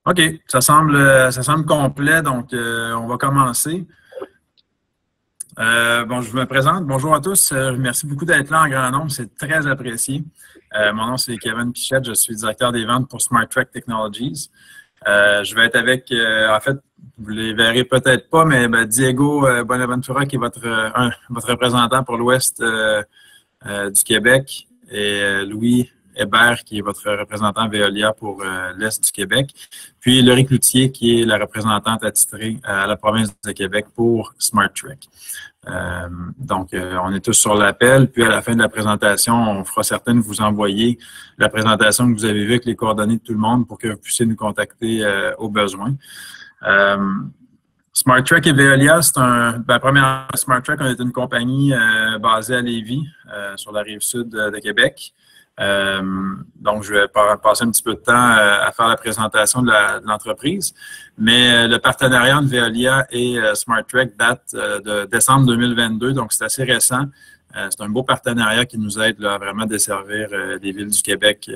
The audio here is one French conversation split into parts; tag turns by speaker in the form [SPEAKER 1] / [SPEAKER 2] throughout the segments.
[SPEAKER 1] OK, ça semble complet, donc on va commencer. Bon, je me présente. Bonjour à tous. Merci beaucoup d'être là en grand nombre. C'est très apprécié. Mon nom, c'est Kevin Pichette. Je suis directeur des ventes pour SmartTrack Technologies. Je vais être avec, en fait, vous ne les verrez peut-être pas, mais Diego Bonaventura, qui est votre représentant pour l'Ouest du Québec, et Louis Hébert, qui est votre représentant Veolia pour l'Est du Québec. Puis Laurie Cloutier, qui est la représentante attitrée à la province de Québec pour SmartTrack. Donc, on est tous sur l'appel. Puis, à la fin de la présentation, on fera certaines vous envoyer la présentation que vous avez vue avec les coordonnées de tout le monde pour que vous puissiez nous contacter au besoin. SmartTrack et Veolia, premièrement, SmartTrack, on est une compagnie basée à Lévis, sur la rive sud de Québec. Donc, je vais passer un petit peu de temps à faire la présentation de l'entreprise. Mais le partenariat entre Veolia et SmartTrack date de décembre 2022, donc c'est assez récent. C'est un beau partenariat qui nous aide là, à vraiment desservir les villes du Québec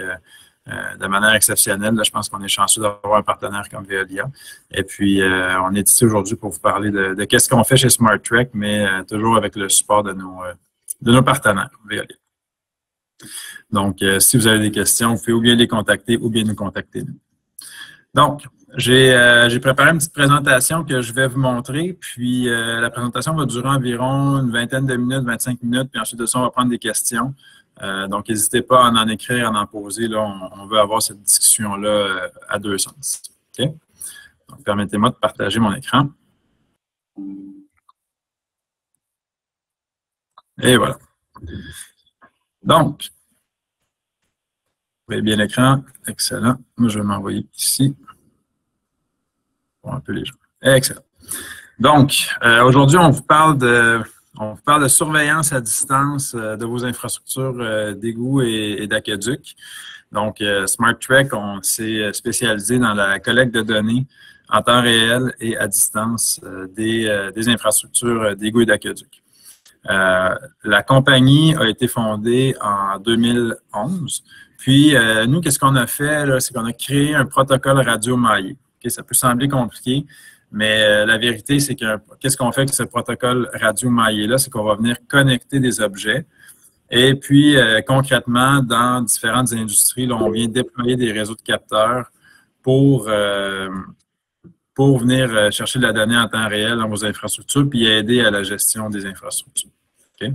[SPEAKER 1] de manière exceptionnelle. Là, je pense qu'on est chanceux d'avoir un partenaire comme Veolia. Et puis, on est ici aujourd'hui pour vous parler de qu'est-ce qu'on fait chez SmartTrack, mais toujours avec le support de nos partenaires, Veolia. Donc, si vous avez des questions, vous pouvez ou bien les contacter ou bien nous contacter. Donc, j'ai préparé une petite présentation que je vais vous montrer. Puis, la présentation va durer environ une vingtaine de minutes, 25 minutes. Puis ensuite de ça, on va prendre des questions. Donc, n'hésitez pas à en écrire, à en poser. Là, on veut avoir cette discussion-là à deux sens. OK? Donc, permettez-moi de partager mon écran. Et voilà. Donc, vous voyez bien l'écran. Excellent. Moi, je vais m'envoyer ici. Pour un peu les gens. Excellent. Donc, aujourd'hui, on vous parle de surveillance à distance de vos infrastructures d'égouts et d'aqueducs. Donc, SmartTrack, on s'est spécialisé dans la collecte de données en temps réel et à distance des infrastructures d'égouts et d'aqueducs. La compagnie a été fondée en 2011. Puis, nous, qu'est-ce qu'on a fait? C'est qu'on a créé un protocole radio maillé. Okay, ça peut sembler compliqué, mais la vérité, c'est que qu'est-ce qu'on fait avec ce protocole radio maillé-là? C'est qu'on va venir connecter des objets. Et puis, concrètement, dans différentes industries, là, on vient déployer des réseaux de capteurs pour venir chercher de la donnée en temps réel dans vos infrastructures puis aider à la gestion des infrastructures. Okay?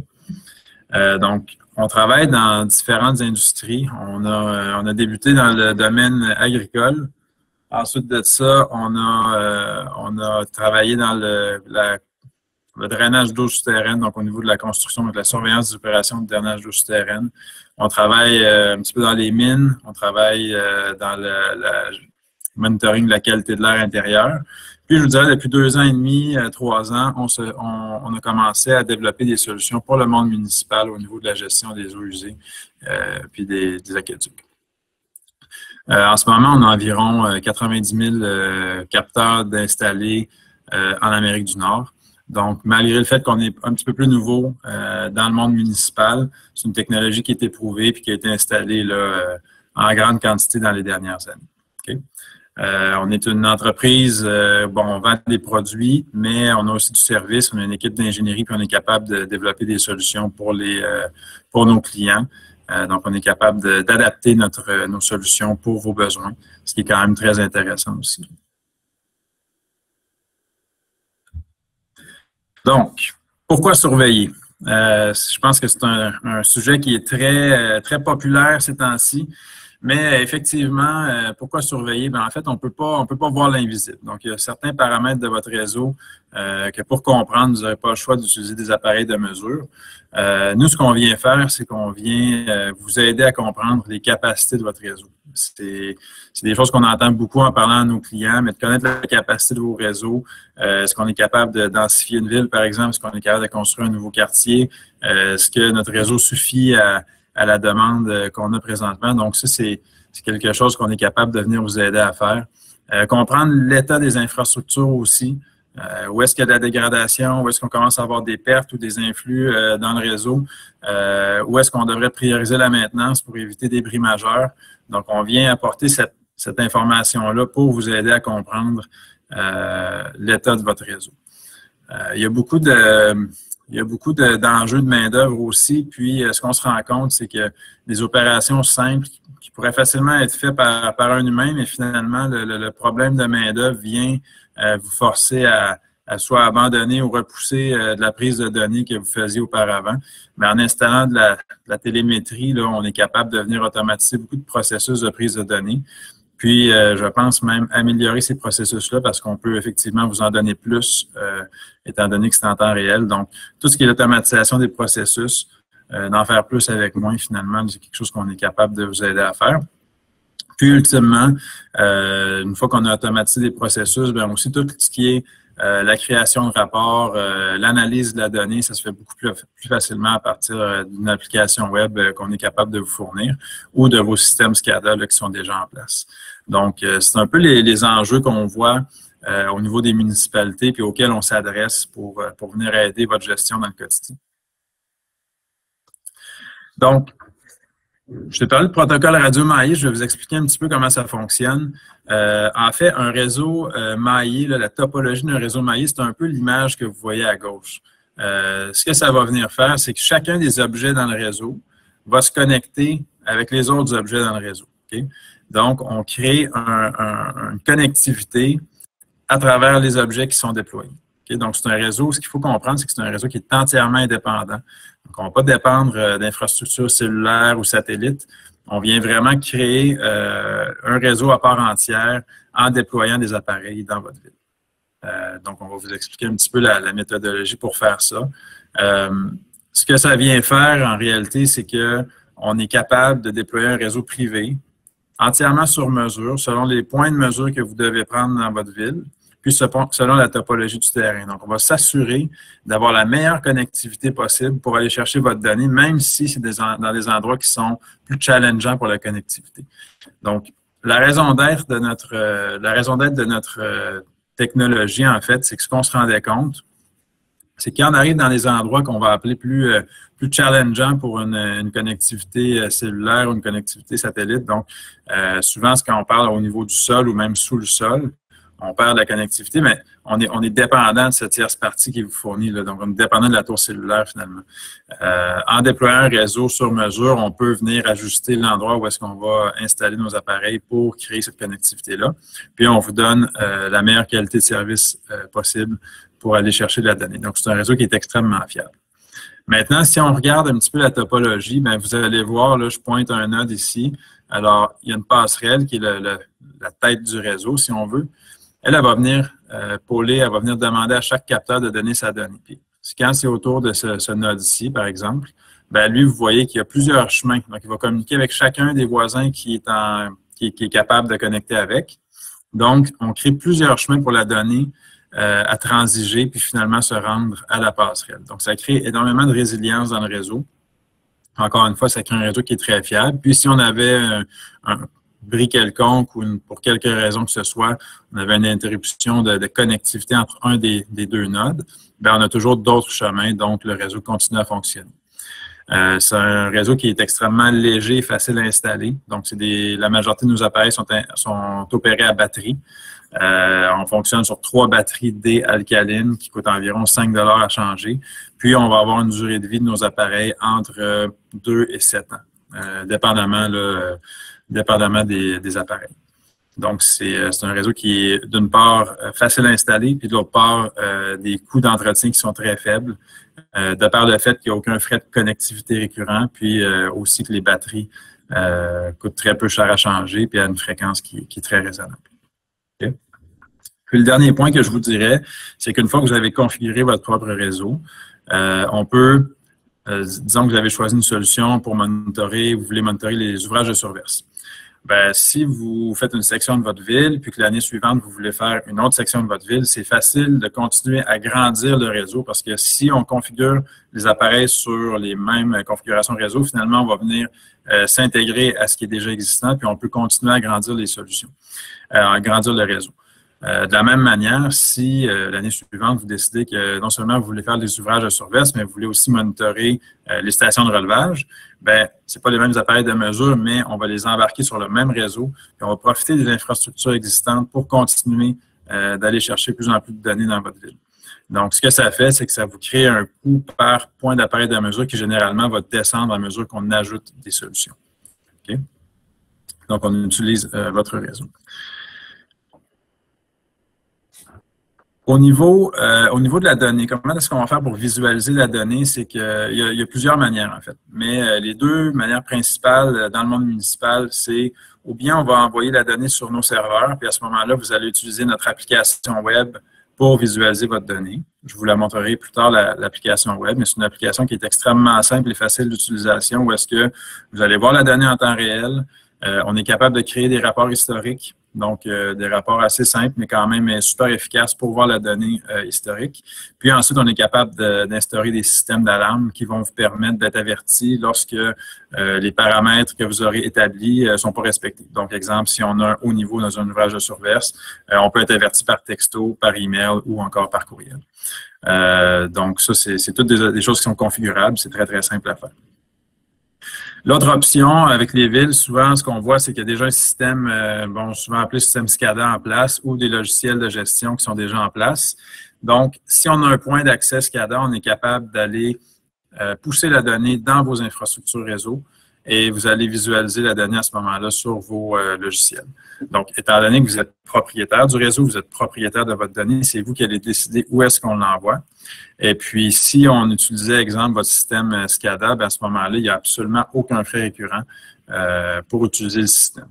[SPEAKER 1] Donc, on travaille dans différentes industries. On a débuté dans le domaine agricole. Ensuite de ça, on a travaillé dans le drainage d'eau souterraine, donc au niveau de la construction, de la surveillance des opérations de drainage d'eau souterraine. On travaille un petit peu dans les mines. On travaille dans le monitoring de la qualité de l'air intérieur. Puis, je vous dirais, depuis 2 ans et demi, 3 ans, on a commencé à développer des solutions pour le monde municipal au niveau de la gestion des eaux usées puis des aqueducs. En ce moment, on a environ 90 000 capteurs d'installés en Amérique du Nord. Donc, malgré le fait qu'on est un petit peu plus nouveau dans le monde municipal, c'est une technologie qui a été éprouvée et qui a été installée là, en grande quantité dans les dernières années. Okay? On est une entreprise, on vend des produits, mais on a aussi du service, on a une équipe d'ingénierie, puis on est capable de développer des solutions pour nos clients. Donc, on est capable d'adapter nos solutions pour vos besoins, ce qui est quand même très intéressant aussi. Donc, pourquoi surveiller? Je pense que c'est un sujet qui est très populaire ces temps-ci. Mais effectivement, pourquoi surveiller? En fait, on peut pas voir l'invisible. Donc, il y a certains paramètres de votre réseau que pour comprendre, vous n'avez pas le choix d'utiliser des appareils de mesure. Nous, ce qu'on vient faire, c'est qu'on vient vous aider à comprendre les capacités de votre réseau. C'est des choses qu'on entend beaucoup en parlant à nos clients, mais de connaître la capacité de vos réseaux. Est-ce qu'on est capable de densifier une ville, par exemple? Est-ce qu'on est capable de construire un nouveau quartier? Est-ce que notre réseau suffit à la demande qu'on a présentement? Donc, ça, c'est quelque chose qu'on est capable de venir vous aider à faire. Comprendre l'état des infrastructures aussi. Où est-ce qu'il y a de la dégradation? Où est-ce qu'on commence à avoir des pertes ou des influx dans le réseau? Où est-ce qu'on devrait prioriser la maintenance pour éviter des bris majeurs? Donc, on vient apporter cette information-là pour vous aider à comprendre l'état de votre réseau. Il y a beaucoup d'enjeux de main-d'œuvre aussi. Puis, ce qu'on se rend compte, c'est que des opérations simples qui pourraient facilement être faites par un humain, mais finalement, le problème de main-d'œuvre vient vous forcer à soit abandonner ou repousser de la prise de données que vous faisiez auparavant. Mais en installant de la télémétrie, là, on est capable de venir automatiser beaucoup de processus de prise de données. Puis, je pense même améliorer ces processus-là parce qu'on peut effectivement vous en donner plus, étant donné que c'est en temps réel. Donc, tout ce qui est l'automatisation des processus, d'en faire plus avec moins, finalement, c'est quelque chose qu'on est capable de vous aider à faire. Puis, ultimement, une fois qu'on a automatisé des processus, bien aussi tout ce qui est la création de rapports, l'analyse de la donnée, ça se fait beaucoup plus facilement à partir d'une application web qu'on est capable de vous fournir ou de vos systèmes SCADA là, qui sont déjà en place. Donc, c'est un peu les enjeux qu'on voit au niveau des municipalités puis auxquels on s'adresse pour venir aider votre gestion dans le quotidien. Donc, je t'ai parlé de protocole radio maillé. Je vais vous expliquer un petit peu comment ça fonctionne. En fait, un réseau maillé, là, la topologie d'un réseau maillé, c'est un peu l'image que vous voyez à gauche. Ce que ça va venir faire, c'est que chacun des objets dans le réseau va se connecter avec les autres objets dans le réseau. Okay? Donc, on crée une connectivité à travers les objets qui sont déployés. Okay? Donc, c'est un réseau, ce qu'il faut comprendre, c'est que c'est un réseau qui est entièrement indépendant. Donc, on ne va pas dépendre d'infrastructures cellulaires ou satellites. On vient vraiment créer un réseau à part entière en déployant des appareils dans votre ville. Donc, on va vous expliquer un petit peu la méthodologie pour faire ça. Ce que ça vient faire, en réalité, c'est qu'on est capable de déployer un réseau privé entièrement sur mesure, selon les points de mesure que vous devez prendre dans votre ville, puis selon la topologie du terrain. Donc, on va s'assurer d'avoir la meilleure connectivité possible pour aller chercher votre donnée, même si c'est dans des endroits qui sont plus challengeants pour la connectivité. Donc, la raison d'être de notre technologie, en fait, c'est que ce qu'on se rendait compte, c'est quand on arrive dans des endroits qu'on va appeler plus challengeants pour une connectivité cellulaire ou une connectivité satellite. Donc, souvent, quand on parle au niveau du sol ou même sous le sol, on perd de la connectivité, mais on est dépendant de cette tierce partie qui vous fournit. Là, donc, on est dépendant de la tour cellulaire, finalement. En déployant un réseau sur mesure, on peut venir ajuster l'endroit où est-ce qu'on va installer nos appareils pour créer cette connectivité-là. Puis, on vous donne la meilleure qualité de service possible pour aller chercher de la donnée. Donc, c'est un réseau qui est extrêmement fiable. Maintenant, si on regarde un petit peu la topologie, bien, vous allez voir, là, je pointe un node ici. Alors, il y a une passerelle qui est la tête du réseau, si on veut. Elle va venir pôler, elle va venir demander à chaque capteur de donner sa donnée. Puis, quand c'est autour de ce node ici, par exemple, bien, lui, vous voyez qu'il y a plusieurs chemins. Donc, il va communiquer avec chacun des voisins qui est capable de connecter avec. Donc, on crée plusieurs chemins pour la donnée à transiger, puis finalement se rendre à la passerelle. Donc, ça crée énormément de résilience dans le réseau. Encore une fois, ça crée un réseau qui est très fiable. Puis, si on avait un bris quelconque ou pour quelque raison que ce soit, on avait une interruption de connectivité entre un des deux nodes, bien, on a toujours d'autres chemins, donc le réseau continue à fonctionner. C'est un réseau qui est extrêmement léger et facile à installer. Donc, la majorité de nos appareils sont opérés à batterie. On fonctionne sur 3 batteries D-alcalines qui coûtent environ 5 $ à changer. Puis, on va avoir une durée de vie de nos appareils entre 2 et 7 ans, dépendamment des appareils. Donc, c'est un réseau qui est, d'une part, facile à installer, puis de l'autre part, des coûts d'entretien qui sont très faibles, de par le fait qu'il n'y a aucun frais de connectivité récurrent, puis aussi que les batteries coûtent très peu cher à changer, puis à une fréquence qui est très raisonnable. Okay? Puis le dernier point que je vous dirais, c'est qu'une fois que vous avez configuré votre propre réseau, on peut, disons que vous avez choisi une solution pour monitorer, vous voulez monitorer les ouvrages de surverse. Bien, si vous faites une section de votre ville, puis que l'année suivante, vous voulez faire une autre section de votre ville, c'est facile de continuer à grandir le réseau parce que si on configure les appareils sur les mêmes configurations réseau, finalement, on va venir s'intégrer à ce qui est déjà existant, puis on peut continuer à grandir les solutions, à grandir le réseau. De la même manière, si l'année suivante, vous décidez que non seulement vous voulez faire des ouvrages de surverse, mais vous voulez aussi monitorer les stations de relevage, ben c'est pas les mêmes appareils de mesure, mais on va les embarquer sur le même réseau. Puis on va profiter des infrastructures existantes pour continuer d'aller chercher de plus en plus de données dans votre ville. Donc, ce que ça fait, c'est que ça vous crée un coût par point d'appareil de mesure qui généralement va descendre à mesure qu'on ajoute des solutions. Okay? Donc, on utilise votre réseau. Au niveau de la donnée, comment est-ce qu'on va faire pour visualiser la donnée? C'est qu'il y a plusieurs manières, en fait. Mais les deux manières principales dans le monde municipal, c'est ou bien on va envoyer la donnée sur nos serveurs, puis à ce moment-là, vous allez utiliser notre application web pour visualiser votre donnée. Je vous la montrerai plus tard, l'application web, mais c'est une application qui est extrêmement simple et facile d'utilisation où est-ce que vous allez voir la donnée en temps réel. On est capable de créer des rapports historiques, donc des rapports assez simples, mais quand même super efficaces pour voir la donnée historique. Puis ensuite, on est capable d'instaurer des systèmes d'alarme qui vont vous permettre d'être avertis lorsque les paramètres que vous aurez établis ne sont pas respectés. Donc, exemple, si on a un haut niveau dans un ouvrage de surverse, on peut être averti par texto, par email ou encore par courriel. Donc, ça, c'est toutes des choses qui sont configurables. C'est très, très simple à faire. L'autre option avec les villes, souvent, ce qu'on voit, c'est qu'il y a déjà un système, souvent appelé système SCADA en place ou des logiciels de gestion qui sont déjà en place. Donc, si on a un point d'accès SCADA, on est capable d'aller pousser la donnée dans vos infrastructures réseau et vous allez visualiser la donnée à ce moment-là sur vos logiciels. Donc, étant donné que vous êtes propriétaire du réseau, vous êtes propriétaire de votre donnée, c'est vous qui allez décider où est-ce qu'on l'envoie. Et puis, si on utilisait, exemple, votre système SCADA, à ce moment-là, il n'y a absolument aucun frais récurrent pour utiliser le système.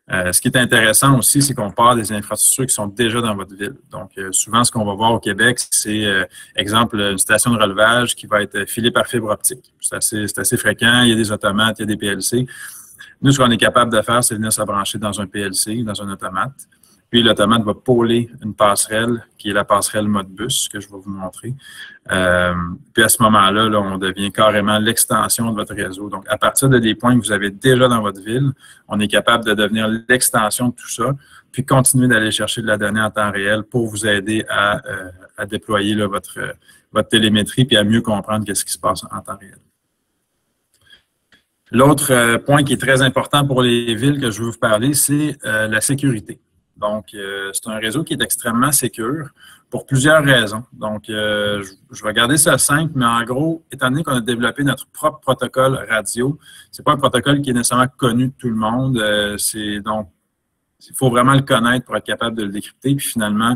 [SPEAKER 1] Ce qui est intéressant aussi, c'est qu'on part des infrastructures qui sont déjà dans votre ville. Donc, souvent, ce qu'on va voir au Québec, c'est, exemple, une station de relevage qui va être filée par fibre optique. C'est assez fréquent. Il y a des automates, il y a des PLC. Nous, ce qu'on est capable de faire, c'est venir se brancher dans un PLC, dans un automate. Puis, l'automate va pôler une passerelle, qui est la passerelle Modbus, que je vais vous montrer. Puis, à ce moment-là, là, on devient carrément l'extension de votre réseau. Donc, à partir de des points que vous avez déjà dans votre ville, on est capable de devenir l'extension de tout ça, puis continuer d'aller chercher de la donnée en temps réel pour vous aider à déployer là, votre télémétrie puis à mieux comprendre ce qui se passe en temps réel. L'autre point qui est très important pour les villes que je veux vous parler, c'est la sécurité. Donc, c'est un réseau qui est extrêmement sécure pour plusieurs raisons. Donc, je vais garder ça simple, mais en gros, étant donné qu'on a développé notre propre protocole radio, c'est pas un protocole qui est nécessairement connu de tout le monde. Donc, il faut vraiment le connaître pour être capable de le décrypter. Puis finalement,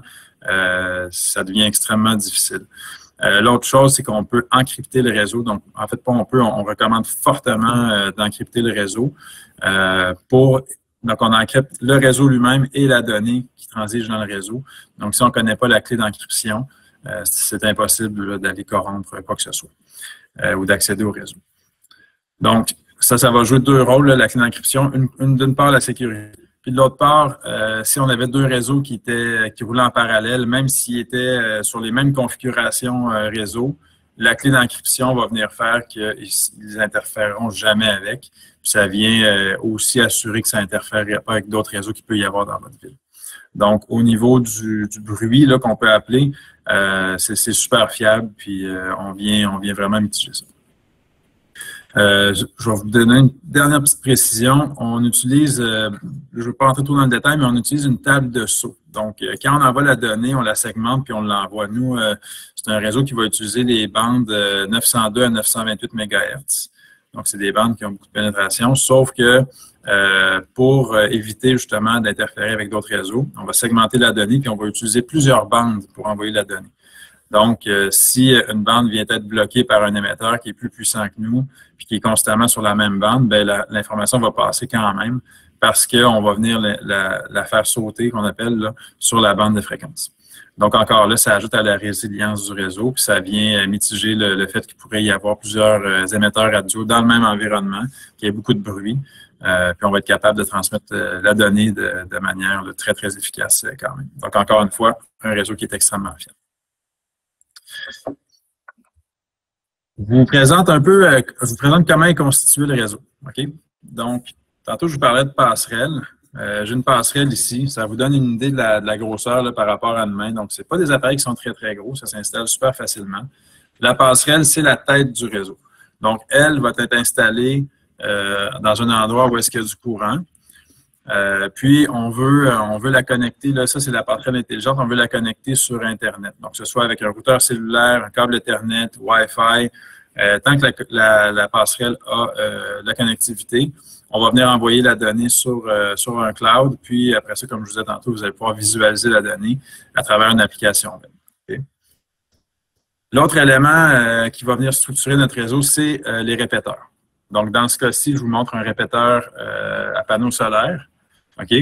[SPEAKER 1] ça devient extrêmement difficile. L'autre chose, c'est qu'on peut encrypter le réseau. Donc, en fait, pas on peut, on recommande fortement d'encrypter le réseau donc, on encrypte le réseau lui-même et la donnée qui transige dans le réseau. Donc, si on ne connaît pas la clé d'encryption, c'est impossible d'aller corrompre quoi que ce soit ou d'accéder au réseau. Donc, ça va jouer deux rôles, là, la clé d'encryption. D'une part, la sécurité. Puis de l'autre part, si on avait deux réseaux qui roulaient en parallèle, même s'ils étaient sur les mêmes configurations réseau, la clé d'encryption va venir faire qu'ils n'interféreront jamais avec. Puis ça vient aussi assurer que ça n'interfère pas avec d'autres réseaux qu'il peut y avoir dans votre ville. Donc, au niveau du bruit là, qu'on peut appeler, c'est super fiable, puis on vient vraiment mitiger ça. Je vais vous donner une dernière petite précision. On utilise, je ne veux pas rentrer trop dans le détail, mais on utilise une table de saut. Donc, quand on envoie la donnée, on la segmente puis on l'envoie. Nous, c'est un réseau qui va utiliser les bandes 902 à 928 MHz. Donc, c'est des bandes qui ont beaucoup de pénétration, sauf que pour éviter justement d'interférer avec d'autres réseaux, on va segmenter la donnée puis on va utiliser plusieurs bandes pour envoyer la donnée. Donc, si une bande vient être bloquée par un émetteur qui est plus puissant que nous, puis qui est constamment sur la même bande, bien, l'information va passer quand même parce qu'on va venir la faire sauter, qu'on appelle, là, sur la bande de fréquence. Donc, encore là, ça ajoute à la résilience du réseau, puis ça vient mitiger le fait qu'il pourrait y avoir plusieurs émetteurs radio dans le même environnement, qu'il y ait beaucoup de bruit, puis on va être capable de transmettre la donnée de manière là, très, très efficace quand même. Donc, encore une fois, un réseau qui est extrêmement fiable. Je vous présente comment est constitué le réseau. OK? Donc, tantôt, je vous parlais de passerelle. j'ai une passerelle ici. Ça vous donne une idée de la grosseur là, par rapport à une main. Donc, ce pas des appareils qui sont très, très gros. Ça s'installe super facilement. La passerelle, c'est la tête du réseau. Donc, elle va être installée dans un endroit où est-ce qu'il y a du courant. Puis, on veut la connecter. Là, ça, c'est la passerelle intelligente. On veut la connecter sur Internet. Donc, que ce soit avec un routeur cellulaire, un câble Ethernet, Wi-Fi. Tant que la passerelle a la connectivité, on va venir envoyer la donnée sur un cloud. Puis, après ça, comme je vous disais tantôt, vous allez pouvoir visualiser la donnée à travers une application web. Okay? L'autre élément qui va venir structurer notre réseau, c'est les répéteurs. Donc, dans ce cas-ci, je vous montre un répéteur à panneau solaire. OK?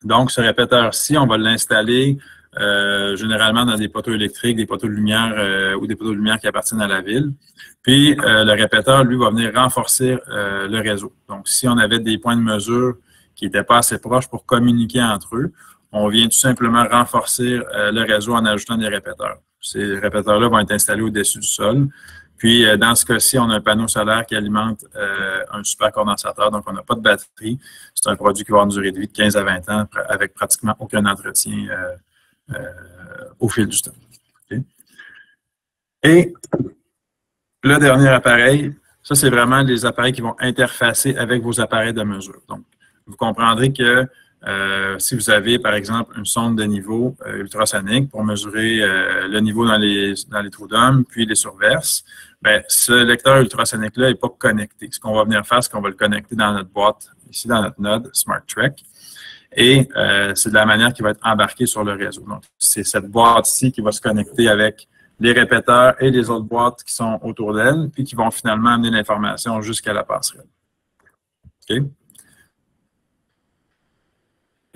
[SPEAKER 1] Donc, ce répéteur-ci, on va l'installer généralement dans des poteaux électriques, des poteaux de lumière ou des poteaux de lumière qui appartiennent à la ville. Puis, le répéteur, lui, va venir renforcer le réseau. Donc, si on avait des points de mesure qui n'étaient pas assez proches pour communiquer entre eux, on vient tout simplement renforcer le réseau en ajoutant des répéteurs. Ces répéteurs-là vont être installés au-dessus du sol. Puis, dans ce cas-ci, on a un panneau solaire qui alimente un supercondensateur, donc on n'a pas de batterie. C'est un produit qui va avoir une durée de vie de 15 à 20 ans avec pratiquement aucun entretien au fil du temps. Okay? Et le dernier appareil, ça, c'est vraiment les appareils qui vont interfacer avec vos appareils de mesure. Donc, vous comprendrez que si vous avez, par exemple, une sonde de niveau ultrasonique pour mesurer le niveau dans les trous d'hommes, puis les surverses, bien, ce lecteur ultrasonique-là n'est pas connecté. Ce qu'on va venir faire, c'est qu'on va le connecter dans notre boîte, ici dans notre node SmartTrack. Et c'est de la manière qui va être embarquée sur le réseau. Donc, c'est cette boîte-ci qui va se connecter avec les répéteurs et les autres boîtes qui sont autour d'elle, puis qui vont finalement amener l'information jusqu'à la passerelle. OK?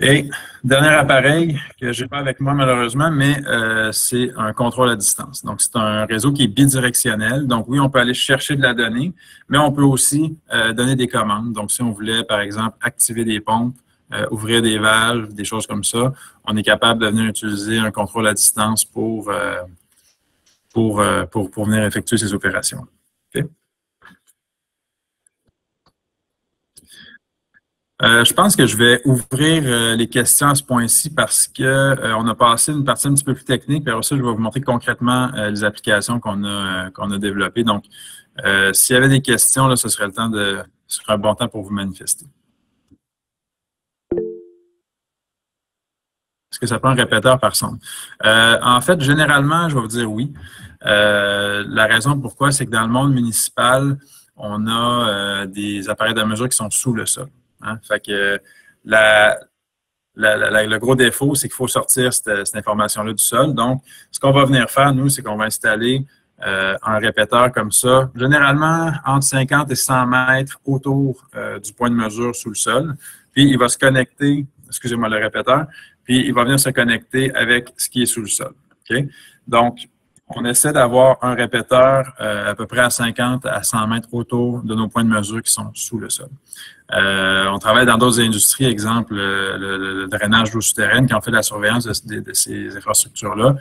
[SPEAKER 1] Et dernier appareil que je n'ai pas avec moi malheureusement, mais c'est un contrôle à distance. Donc, c'est un réseau qui est bidirectionnel. Donc, oui, on peut aller chercher de la donnée, mais on peut aussi donner des commandes. Donc, si on voulait, par exemple, activer des pompes, ouvrir des valves, des choses comme ça, on est capable de venir utiliser un contrôle à distance pour venir effectuer ces opérations. Okay? Je pense que je vais ouvrir les questions à ce point-ci parce que on a passé une partie un petit peu plus technique, puis après ça, je vais vous montrer concrètement les applications qu'on a développées. Donc, s'il y avait des questions, là, ce serait un bon temps pour vous manifester. Est-ce que ça prend un répéteur par sonde? En fait, généralement, je vais vous dire oui. La raison pourquoi, c'est que dans le monde municipal, on a des appareils de mesure qui sont sous le sol. Hein? Fait que le gros défaut, c'est qu'il faut sortir cette information-là du sol. Donc, ce qu'on va venir faire, nous, c'est qu'on va installer un répéteur comme ça, généralement entre 50 et 100 mètres autour du point de mesure sous le sol. Puis, il va se connecter, excusez-moi, le répéteur, puis il va venir se connecter avec ce qui est sous le sol. Okay? Donc, on essaie d'avoir un répéteur à peu près à 50 à 100 mètres autour de nos points de mesure qui sont sous le sol. On travaille dans d'autres industries, exemple le drainage d'eau souterraine, qui ont fait la surveillance de ces infrastructures-là.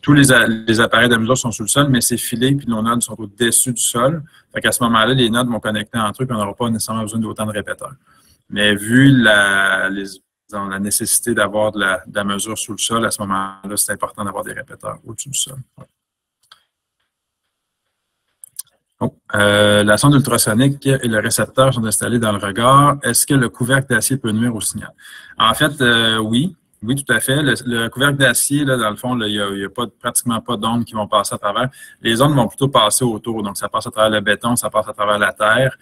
[SPEAKER 1] Tous les appareils de mesure sont sous le sol, mais ces filets puis nos nodes sont au-dessus du sol. Fait qu'à ce moment-là, les nodes vont connecter entre eux et on n'aura pas nécessairement besoin d'autant de répéteurs. Mais vu la nécessité d'avoir de la mesure sous le sol, à ce moment-là, c'est important d'avoir des répéteurs au-dessus du sol. Ouais. Donc, la sonde ultrasonique et le récepteur sont installés dans le regard. Est-ce que le couvercle d'acier peut nuire au signal? En fait, oui. Oui, tout à fait. Le couvercle d'acier, là, dans le fond, il n'y a pratiquement pas d'ondes qui vont passer à travers. Les ondes vont plutôt passer autour. Donc, ça passe à travers le béton, ça passe à travers la terre.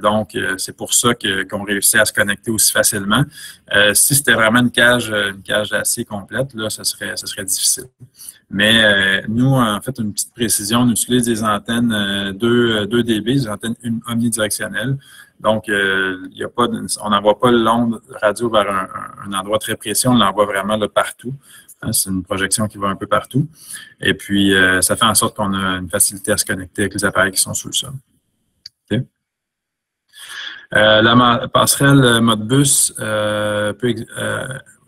[SPEAKER 1] Donc, c'est pour ça qu'on réussit à se connecter aussi facilement. Si c'était vraiment une cage d'acier complète, là, ce serait difficile. Mais nous, en fait, une petite précision, on utilise des antennes 2 dB, des antennes omnidirectionnelles. Donc, on n'envoie pas l'onde radio vers un endroit très précis, on l'envoie vraiment là, partout. Hein, c'est une projection qui va un peu partout. Et puis, ça fait en sorte qu'on a une facilité à se connecter avec les appareils qui sont sous le sol. Okay. La passerelle Modbus peut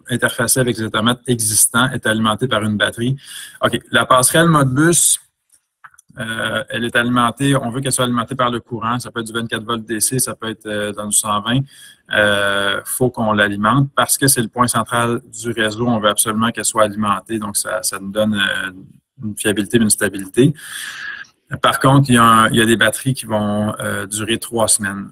[SPEAKER 1] interfacer avec les automates existants, est alimentée par une batterie. OK. La passerelle Modbus, elle est alimentée, on veut qu'elle soit alimentée par le courant. Ça peut être du 24 volts DC, ça peut être dans du 120. Faut qu'on l'alimente parce que c'est le point central du réseau. On veut absolument qu'elle soit alimentée. Donc, ça nous donne une fiabilité et une stabilité. Par contre, il y a des batteries qui vont durer 3 semaines,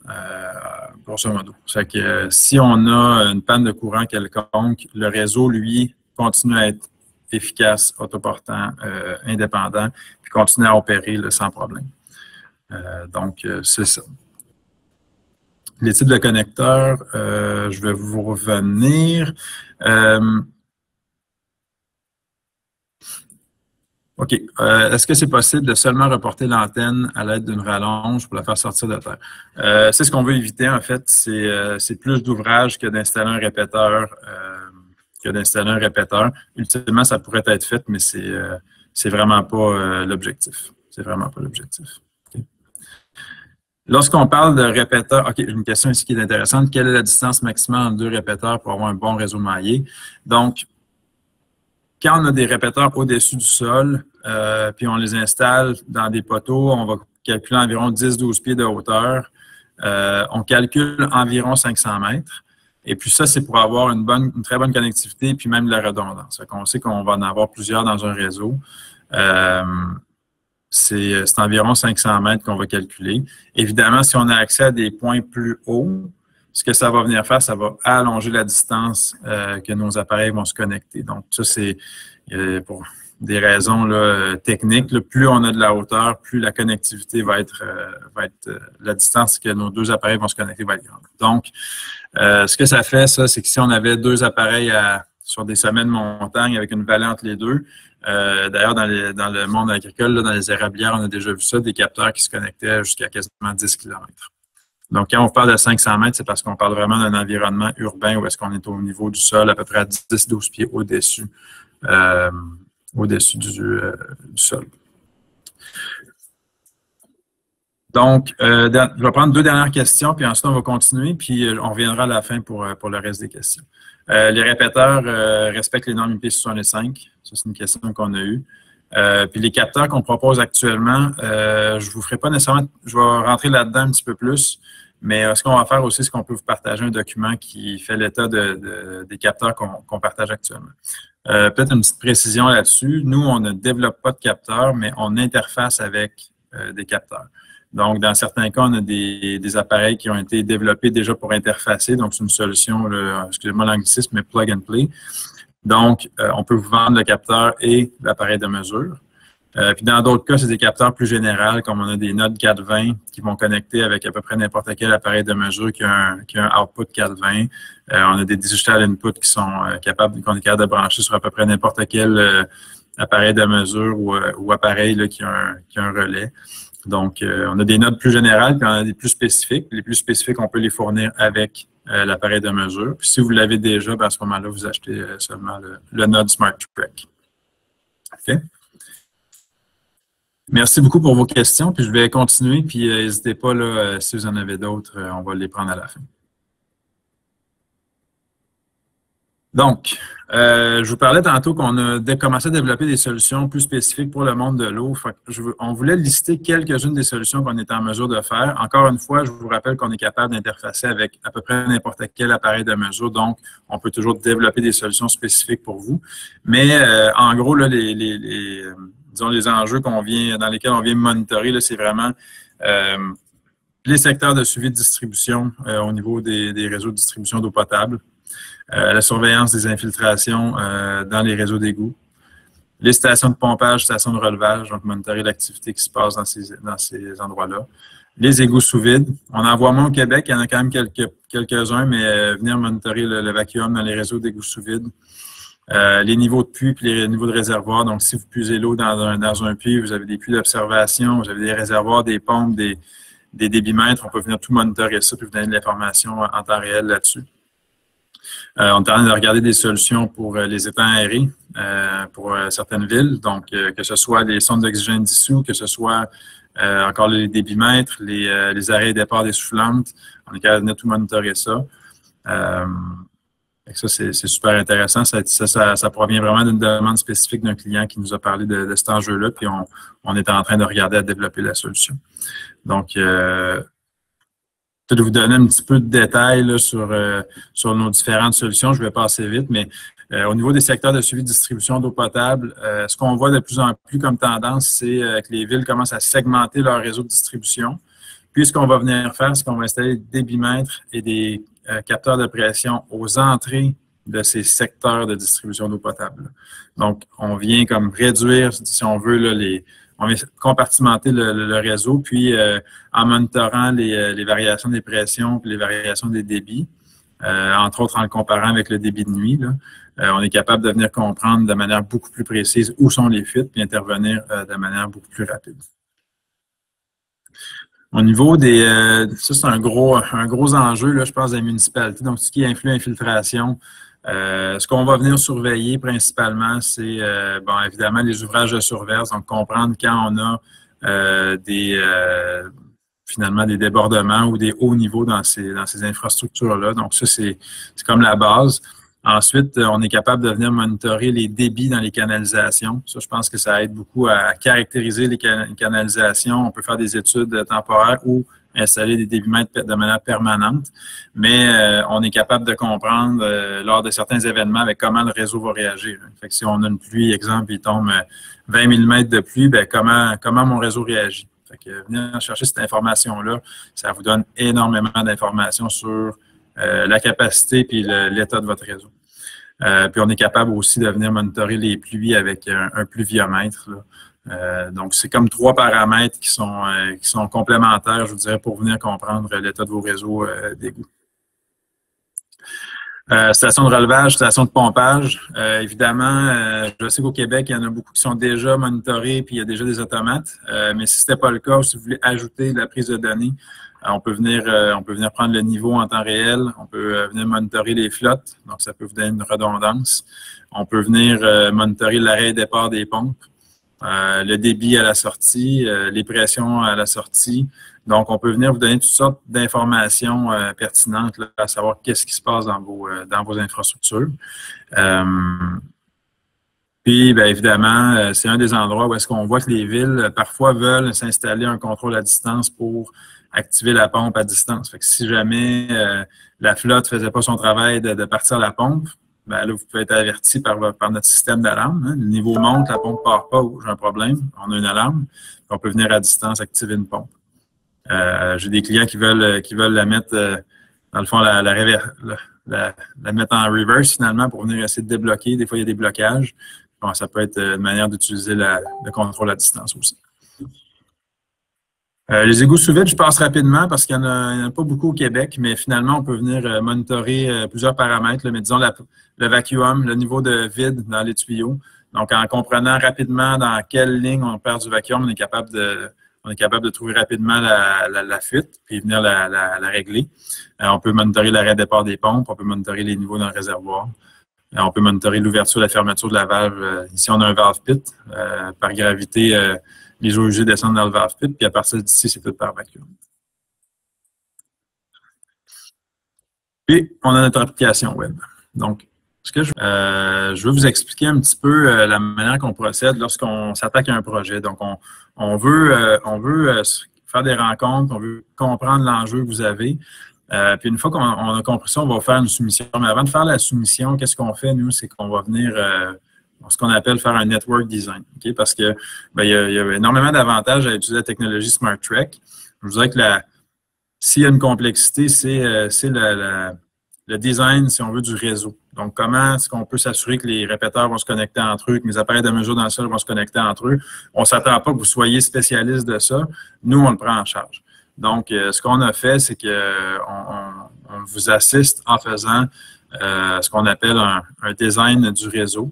[SPEAKER 1] grosso modo. Ça fait que si on a une panne de courant quelconque, le réseau, lui, continue à être efficace, autoportant, indépendant, puis continue à opérer là, sans problème. Donc, c'est ça. Les types de connecteurs, je vais vous revenir. OK. Est-ce que c'est possible de seulement reporter l'antenne à l'aide d'une rallonge pour la faire sortir de terre? C'est ce qu'on veut éviter, en fait. C'est plus d'ouvrage que d'installer un répéteur. Ultimement, ça pourrait être fait, mais c'est vraiment pas l'objectif. C'est vraiment pas l'objectif. Okay. Lorsqu'on parle de répéteurs, OK, une question ici qui est intéressante. Quelle est la distance maximale entre 2 répéteurs pour avoir un bon réseau maillé? Donc, quand on a des répéteurs au-dessus du sol, puis on les installe dans des poteaux, on va calculer environ 10-12 pieds de hauteur. On calcule environ 500 mètres. Et puis ça, c'est pour avoir une très bonne connectivité, puis même de la redondance. On sait qu'on va en avoir plusieurs dans un réseau. C'est environ 500 mètres qu'on va calculer. Évidemment, si on a accès à des points plus hauts, ce que ça va venir faire, ça va allonger la distance que nos appareils vont se connecter. Donc, ça, c'est pour des raisons là, techniques. Là, plus on a de la hauteur, plus la connectivité va être la distance que nos 2 appareils vont se connecter va être grande. Donc, ce que ça fait, ça, c'est que si on avait 2 appareils sur des sommets de montagne avec une vallée entre les deux, d'ailleurs, dans le monde agricole, là, dans les érablières, on a déjà vu ça, des capteurs qui se connectaient jusqu'à quasiment 10 km. Donc, quand on parle de 500 mètres, c'est parce qu'on parle vraiment d'un environnement urbain où est-ce qu'on est au niveau du sol, à peu près à 10-12 pieds au-dessus du sol. Donc, je vais prendre 2 dernières questions, puis ensuite on va continuer, puis on reviendra à la fin pour le reste des questions. Les répéteurs respectent les normes IP65. Ça, c'est une question qu'on a eue. Puis les capteurs qu'on propose actuellement, je vous ferai pas nécessairement, je vais rentrer là-dedans un petit peu plus, mais ce qu'on va faire aussi, c'est qu'on peut vous partager un document qui fait l'état des capteurs qu'on partage actuellement. Peut-être une petite précision là-dessus. Nous, on ne développe pas de capteurs, mais on interface avec des capteurs. Donc, dans certains cas, on a des appareils qui ont été développés déjà pour interfacer. Donc, c'est une solution, excusez-moi l'anglicisme, mais plug and play. Donc, on peut vous vendre le capteur et l'appareil de mesure. Puis dans d'autres cas, c'est des capteurs plus généraux, comme on a des Node 420 qui vont connecter avec à peu près n'importe quel appareil de mesure qui a un output 420. On a des digital input qui sont qu'on est capable de brancher sur à peu près n'importe quel appareil de mesure ou appareil là, qui a un relais. Donc, on a des nodes plus générales, puis on a des plus spécifiques. Les plus spécifiques, on peut les fournir avec l'appareil de mesure. Puis si vous l'avez déjà, ben à ce moment-là, vous achetez seulement le node Smart Track. OK? Merci beaucoup pour vos questions, puis je vais continuer, puis n'hésitez pas, là, si vous en avez d'autres, on va les prendre à la fin. Donc, je vous parlais tantôt qu'on a commencé à développer des solutions plus spécifiques pour le monde de l'eau. On voulait lister quelques-unes des solutions qu'on est en mesure de faire. Encore une fois, je vous rappelle qu'on est capable d'interfacer avec à peu près n'importe quel appareil de mesure, donc on peut toujours développer des solutions spécifiques pour vous. Mais en gros, là, disons, les enjeux dans lesquels on vient monitorer, c'est vraiment les secteurs de suivi de distribution au niveau des réseaux de distribution d'eau potable, la surveillance des infiltrations dans les réseaux d'égouts, les stations de pompage, stations de relevage, donc monitorer l'activité qui se passe dans ces endroits-là, les égouts sous vide. On en voit moins au Québec, il y en a quand même quelques-uns, mais venir monitorer le vacuum dans les réseaux d'égouts sous vide. Les niveaux de puits et les niveaux de réservoirs. Donc, si vous puisez l'eau dans un puits, vous avez des puits d'observation, vous avez des réservoirs, des pompes, des débitmètres. On peut venir tout monitorer ça puis vous donner de l'information en temps réel là-dessus. On est en train de regarder des solutions pour les étangs aérés pour certaines villes. Donc, que ce soit les sondes d'oxygène dissous, que ce soit encore les débitmètres, les arrêts et départs des soufflantes. On est capable de venir tout monitorer ça. Ça, c'est super intéressant. Ça provient vraiment d'une demande spécifique d'un client qui nous a parlé de cet enjeu-là, puis on est en train de regarder à développer la solution. Donc, de vous donner un petit peu de détails là, sur nos différentes solutions. Je vais passer vite, mais au niveau des secteurs de suivi de distribution d'eau potable, ce qu'on voit de plus en plus comme tendance, c'est que les villes commencent à segmenter leur réseau de distribution. Puis, ce qu'on va venir faire, c'est qu'on va installer des débitmètres et des capteurs de pression aux entrées de ces secteurs de distribution d'eau potable. Donc, on vient comme réduire, si on veut, là, on vient compartimenter le réseau, puis en monitorant les variations des pressions puis les variations des débits, entre autres en le comparant avec le débit de nuit, là, on est capable de venir comprendre de manière beaucoup plus précise où sont les fuites puis intervenir de manière beaucoup plus rapide. Au niveau des... ça, c'est un gros enjeu, là, je pense, des municipalités. Donc, ce qui influe infiltration, ce qu'on va venir surveiller principalement, c'est, bon, évidemment, les ouvrages de surverse. Donc, comprendre quand on a finalement des débordements ou des hauts niveaux dans ces infrastructures-là. Donc, ça, c'est comme la base. Ensuite, on est capable de venir monitorer les débits dans les canalisations. Ça, je pense que ça aide beaucoup à caractériser les canalisations. On peut faire des études temporaires ou installer des débitmètres de manière permanente. Mais on est capable de comprendre lors de certains événements avec comment le réseau va réagir. Fait que si on a une pluie, exemple, il tombe 20 mm de pluie, ben comment mon réseau réagit. Fait que venir chercher cette information-là, ça vous donne énormément d'informations sur la capacité puis l'état de votre réseau. Puis on est capable aussi de venir monitorer les pluies avec un pluviomètre. Donc, c'est comme 3 paramètres qui sont complémentaires, je vous dirais, pour venir comprendre l'état de vos réseaux d'égouts. Station de relevage, station de pompage. Évidemment, je sais qu'au Québec, il y en a beaucoup qui sont déjà monitorés puis il y a déjà des automates. Mais si ce n'était pas le cas, si vous voulez ajouter de la prise de données, on peut venir prendre le niveau en temps réel. On peut venir monitorer les flottes. Donc, ça peut vous donner une redondance. On peut venir monitorer l'arrêt et départ des pompes, le débit à la sortie, les pressions à la sortie. Donc, on peut venir vous donner toutes sortes d'informations pertinentes là, à savoir qu'est-ce qui se passe dans vos infrastructures. Puis, bien évidemment, c'est un des endroits où est-ce qu'on voit que les villes, parfois, veulent s'installer un contrôle à distance pour activer la pompe à distance. Fait que si jamais la flotte ne faisait pas son travail de partir la pompe, ben là, vous pouvez être averti par notre système d'alarme. Hein. Le niveau monte, la pompe ne part pas, j'ai un problème, on a une alarme. On peut venir à distance activer une pompe. J'ai des clients qui veulent la mettre, dans le fond, la mettre en reverse finalement pour venir essayer de débloquer. Des fois, il y a des blocages. Bon, ça peut être une manière d'utiliser le contrôle à distance aussi. Les égouts sous vide, je passe rapidement parce qu'il n'y en a pas beaucoup au Québec, mais finalement, on peut venir monitorer plusieurs paramètres, là, mais disons le vacuum, le niveau de vide dans les tuyaux. Donc, en comprenant rapidement dans quelle ligne on perd du vacuum, on est capable de trouver rapidement la fuite puis venir la régler. On peut monitorer l'arrêt-départ des pompes, on peut monitorer les niveaux dans le réservoir. On peut monitorer l'ouverture et la fermeture de la valve. Ici, on a un valve pit. Par gravité, les eaux usées descendent dans le valve pit, puis à partir d'ici, c'est tout par vacuum. Puis, on a notre application web. Donc, ce que je veux vous expliquer un petit peu la manière qu'on procède lorsqu'on s'attaque à un projet. Donc, on veut faire des rencontres, on veut comprendre l'enjeu que vous avez. Puis une fois qu'on a compris ça, on va faire une soumission. Mais avant de faire la soumission, qu'est-ce qu'on fait, nous? C'est qu'on va venir, ce qu'on appelle faire un network design. Okay? Parce que il y a énormément d'avantages à utiliser la technologie SmartTrack. Je vous dirais que s'il y a une complexité, c'est le design, si on veut, du réseau. Donc, comment est-ce qu'on peut s'assurer que les répéteurs vont se connecter entre eux, que les appareils de mesure dans le sol vont se connecter entre eux? On ne s'attend pas que vous soyez spécialiste de ça. Nous, on le prend en charge. Donc, ce qu'on a fait, c'est qu'on vous assiste en faisant ce qu'on appelle un design du réseau.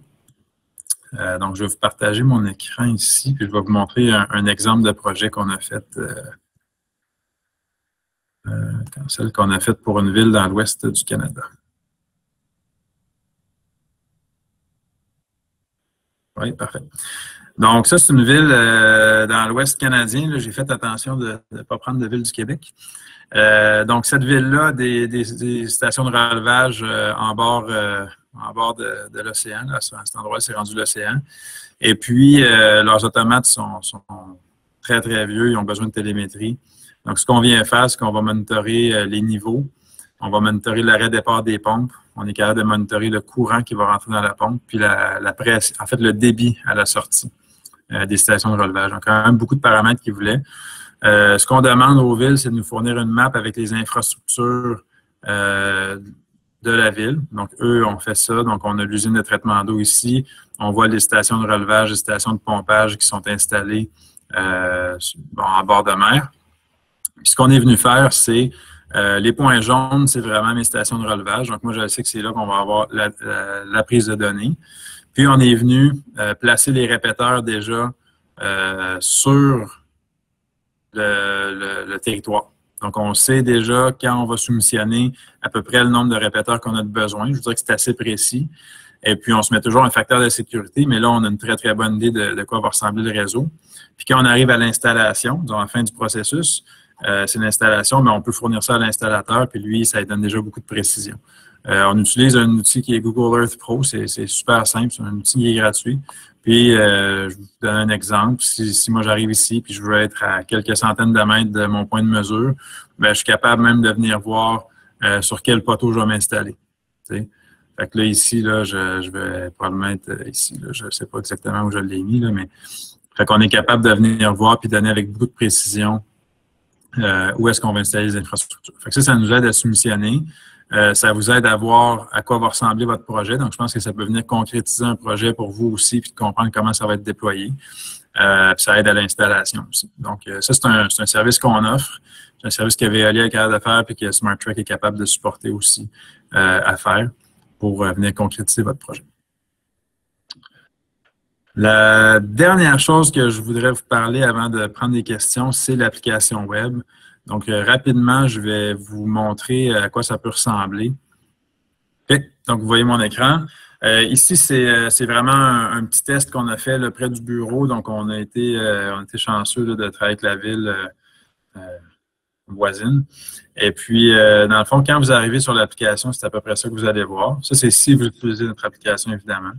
[SPEAKER 1] Donc, je vais vous partager mon écran ici, puis je vais vous montrer un exemple de projet qu'on a fait, celle qu'on a faite pour une ville dans l'ouest du Canada. Oui, parfait. Donc, ça, c'est une ville dans l'Ouest canadien. J'ai fait attention de ne pas prendre de ville du Québec. Donc, cette ville-là, des stations de relevage en bord de l'océan. À cet endroit, c'est rendu l'océan. Et puis, leurs automates sont très, très vieux. Ils ont besoin de télémétrie. Donc, ce qu'on vient faire, c'est qu'on va monitorer les niveaux. On va monitorer l'arrêt-départ des pompes. On est capable de monitorer le courant qui va rentrer dans la pompe, puis la pression, en fait, le débit à la sortie des stations de relevage. Donc, quand même beaucoup de paramètres qu'ils voulaient. Ce qu'on demande aux villes, c'est de nous fournir une map avec les infrastructures de la ville. Donc, eux ont fait ça. Donc, on a l'usine de traitement d'eau ici. On voit les stations de relevage, les stations de pompage qui sont installées en bord de mer. Puis, ce qu'on est venu faire, c'est les points jaunes, c'est vraiment mes stations de relevage. Donc, moi, je sais que c'est là qu'on va avoir la prise de données. Puis, on est venu placer les répéteurs déjà sur le territoire. Donc, on sait déjà quand on va soumissionner à peu près le nombre de répéteurs qu'on a de besoin. Je dirais que c'est assez précis. Et puis, on se met toujours un facteur de sécurité, mais là, on a une très, très bonne idée de quoi va ressembler le réseau. Puis, quand on arrive à l'installation, donc à la fin du processus, c'est l'installation, mais on peut fournir ça à l'installateur, puis lui, ça lui donne déjà beaucoup de précision. On utilise un outil qui est Google Earth Pro, c'est super simple, c'est un outil qui est gratuit. Puis, je vous donne un exemple. Si moi, j'arrive ici, puis je veux être à quelques centaines de mètres de mon point de mesure, bien, je suis capable même de venir voir sur quel poteau je vais m'installer. Fait que là, ici, là, je vais probablement être ici. Là, je ne sais pas exactement où je l'ai mis, là, mais fait qu'on est capable de venir voir puis donner avec beaucoup de précision où est-ce qu'on va installer les infrastructures. Fait que ça nous aide à soumissionner. Ça vous aide à voir à quoi va ressembler votre projet. Donc, je pense que ça peut venir concrétiser un projet pour vous aussi puis de comprendre comment ça va être déployé. Puis ça aide à l'installation aussi. Donc, ça, c'est un service qu'on offre. C'est un service que Veolia est capable de faire puis que SmartTrack est capable de supporter aussi à faire pour venir concrétiser votre projet. La dernière chose que je voudrais vous parler avant de prendre des questions, c'est l'application web. Donc, rapidement, je vais vous montrer à quoi ça peut ressembler. Okay. Donc, vous voyez mon écran. Ici, c'est vraiment un petit test qu'on a fait là, près du bureau. Donc, on a été chanceux là, de travailler avec la ville voisine. Et puis, dans le fond, quand vous arrivez sur l'application, c'est à peu près ça que vous allez voir. Ça, c'est si vous utilisez notre application, évidemment.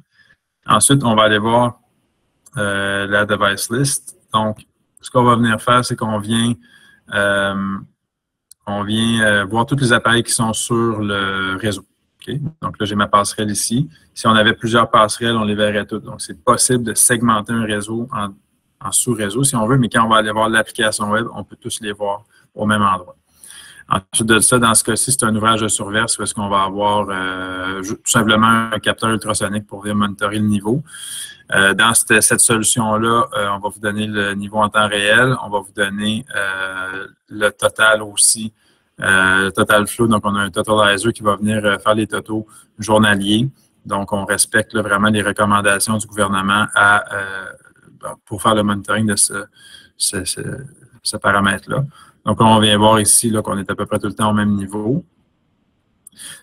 [SPEAKER 1] Ensuite, on va aller voir la device list. Donc, ce qu'on va venir faire, c'est qu'on vient voir tous les appareils qui sont sur le réseau. Okay? Donc là, j'ai ma passerelle ici. Si on avait plusieurs passerelles, on les verrait toutes. Donc, c'est possible de segmenter un réseau en sous-réseau, si on veut, mais quand on va aller voir l'application web, on peut tous les voir au même endroit. Ensuite de ça, dans ce cas-ci, c'est un ouvrage de surverse parce qu'on va avoir tout simplement un capteur ultrasonique pour venir monitorer le niveau. Dans cette solution-là, on va vous donner le niveau en temps réel. On va vous donner le total aussi, le total flow. Donc, on a un totalizer qui va venir faire les totaux journaliers. Donc, on respecte là, vraiment les recommandations du gouvernement pour faire le monitoring de ce paramètre-là. Donc, on vient voir ici qu'on est à peu près tout le temps au même niveau.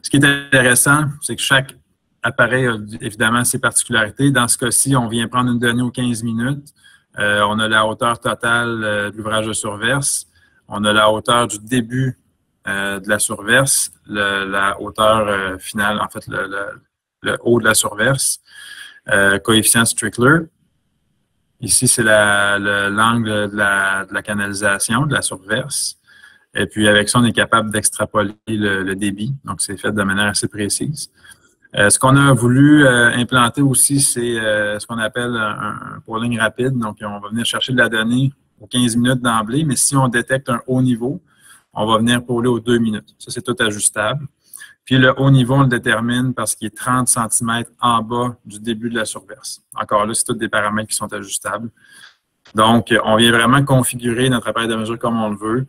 [SPEAKER 1] Ce qui est intéressant, c'est que chaque appareil a évidemment ses particularités. Dans ce cas-ci, on vient prendre une donnée aux 15 minutes. On a la hauteur totale de l'ouvrage de surverse. On a la hauteur du début de la surverse, la hauteur finale, en fait, le haut de la surverse, coefficient Strickler. Ici, c'est l'angle de la canalisation, de la surverse. Et puis, avec ça, on est capable d'extrapoler le débit. Donc, c'est fait de manière assez précise. Ce qu'on a voulu implanter aussi, c'est ce qu'on appelle un polling rapide. Donc, on va venir chercher de la donnée aux 15 minutes d'emblée, mais si on détecte un haut niveau, on va venir poller aux 2 minutes. Ça, c'est tout ajustable. Puis le haut niveau, on le détermine parce qu'il est 30 cm en bas du début de la surverse. Encore là, c'est tous des paramètres qui sont ajustables. Donc, on vient vraiment configurer notre appareil de mesure comme on le veut.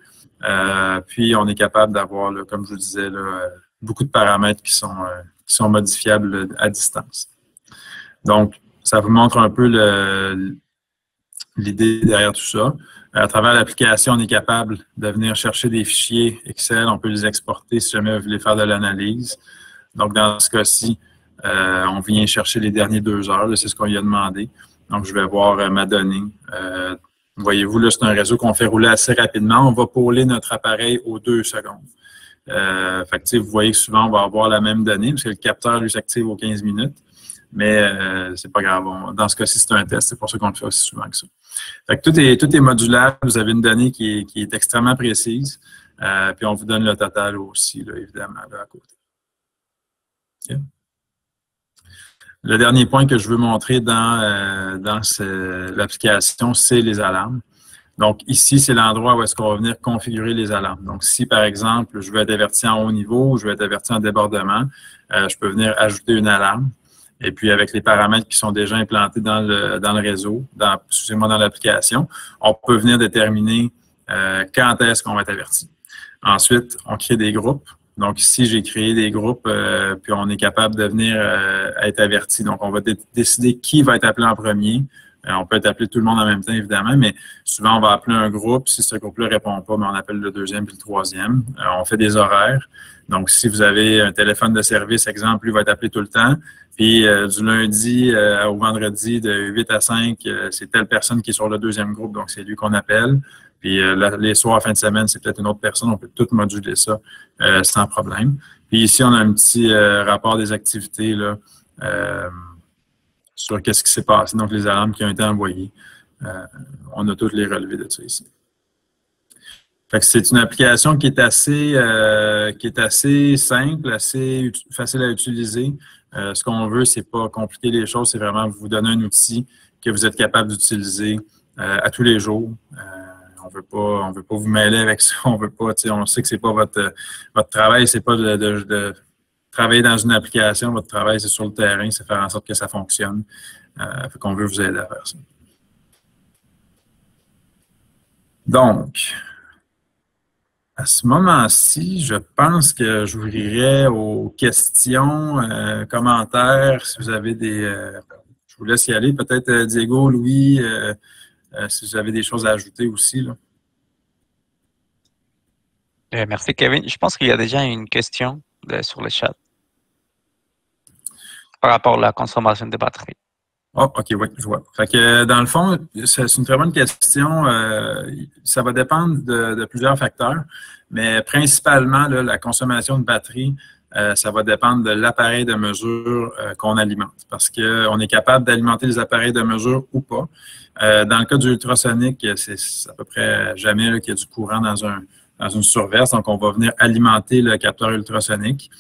[SPEAKER 1] Puis, on est capable d'avoir, comme je vous disais, là, beaucoup de paramètres qui sont modifiables à distance. Donc, ça vous montre un peu l'idée derrière tout ça. À travers l'application, on est capable de venir chercher des fichiers Excel. On peut les exporter si jamais vous voulez faire de l'analyse. Donc, dans ce cas-ci, on vient chercher les dernières 2 heures. C'est ce qu'on lui a demandé. Donc, je vais voir ma donnée. Voyez-vous, là, c'est un réseau qu'on fait rouler assez rapidement. On va pôler notre appareil aux 2 secondes. Fait que, vous voyez que souvent, on va avoir la même donnée parce que le capteur, lui, s'active aux 15 minutes. Mais c'est pas grave. Dans ce cas-ci, c'est un test. C'est pour ça qu'on le fait aussi souvent que ça. Fait que tout est modulable. Vous avez une donnée qui est extrêmement précise. Puis on vous donne le total aussi, là, évidemment, là, à côté. Okay. Le dernier point que je veux montrer dans l'application, c'est les alarmes. Donc, ici, c'est l'endroit où est-ce qu'on va venir configurer les alarmes. Donc, si, par exemple, je veux être averti en haut niveau ou je veux être averti en débordement, je peux venir ajouter une alarme. Et puis, avec les paramètres qui sont déjà implantés dans le réseau, excusez-moi, dans l'application, on peut venir déterminer quand est-ce qu'on va être averti. Ensuite, on crée des groupes. Donc, ici, j'ai créé des groupes, puis on est capable de venir être averti. Donc, on va décider qui va être appelé en premier. On peut être appelé tout le monde en même temps, évidemment, mais souvent, on va appeler un groupe. Si ce groupe-là ne répond pas, on appelle le deuxième puis le troisième. On fait des horaires. Donc, si vous avez un téléphone de service, exemple, lui va être appelé tout le temps. Puis, du lundi au vendredi, de 8 à 5, c'est telle personne qui est sur le deuxième groupe. Donc, c'est lui qu'on appelle. Puis, les soirs, fin de semaine, c'est peut-être une autre personne. On peut tout moduler ça sans problème. Puis, ici, on a un petit rapport des activités là, sur qu'est-ce qui s'est passé. Donc, les alarmes qui ont été envoyées. On a toutes les relevés de ça ici. Fait que c'est une application qui est assez simple, assez facile à utiliser. Ce qu'on veut, c'est pas compliquer les choses, c'est vraiment vous donner un outil que vous êtes capable d'utiliser à tous les jours. On veut pas vous mêler avec ça. On veut pas, on sait que c'est pas votre travail, c'est pas de travailler dans une application. Votre travail, c'est sur le terrain, c'est faire en sorte que ça fonctionne. Fait qu'on veut vous aider à faire ça. Donc, à ce moment-ci, je pense que j'ouvrirai aux questions, commentaires, si vous avez des... je vous laisse y aller. Peut-être Diego, Louis, si vous avez des choses à ajouter aussi, là.
[SPEAKER 2] Merci, Kevin. Je pense qu'il y a déjà une question sur le chat par rapport à la consommation de batterie.
[SPEAKER 1] Oh, OK, oui, je vois. Fait que dans le fond, c'est une très bonne question. Ça va dépendre de plusieurs facteurs, mais principalement, là, la consommation de batterie, ça va dépendre de l'appareil de mesure qu'on alimente. Parce qu'on est capable d'alimenter les appareils de mesure ou pas. Dans le cas du ultrasonique, c'est à peu près jamais qu'il y a du courant dans une surverse. Donc, on va venir alimenter le capteur ultrasonique.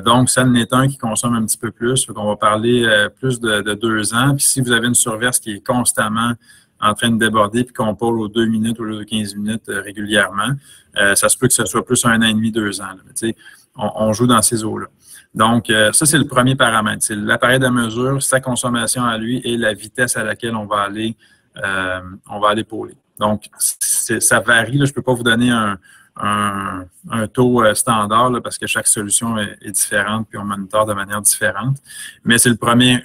[SPEAKER 1] Donc, ça n'est un qui consomme un petit peu plus. Donc, on va parler plus de 2 ans. Puis, si vous avez une surverse qui est constamment en train de déborder puis qu'on pôle aux 2 minutes au lieu de 15 minutes régulièrement, ça se peut que ce soit plus 1 an et demi, 2 ans. Là. On joue dans ces eaux-là. Donc, ça, c'est le premier paramètre. C'est l'appareil de mesure, sa consommation à lui et la vitesse à laquelle on va aller pôler. Donc, ça varie. Là, je ne peux pas vous donner un taux standard là, parce que chaque solution est différente puis on monitore de manière différente. Mais c'est le premier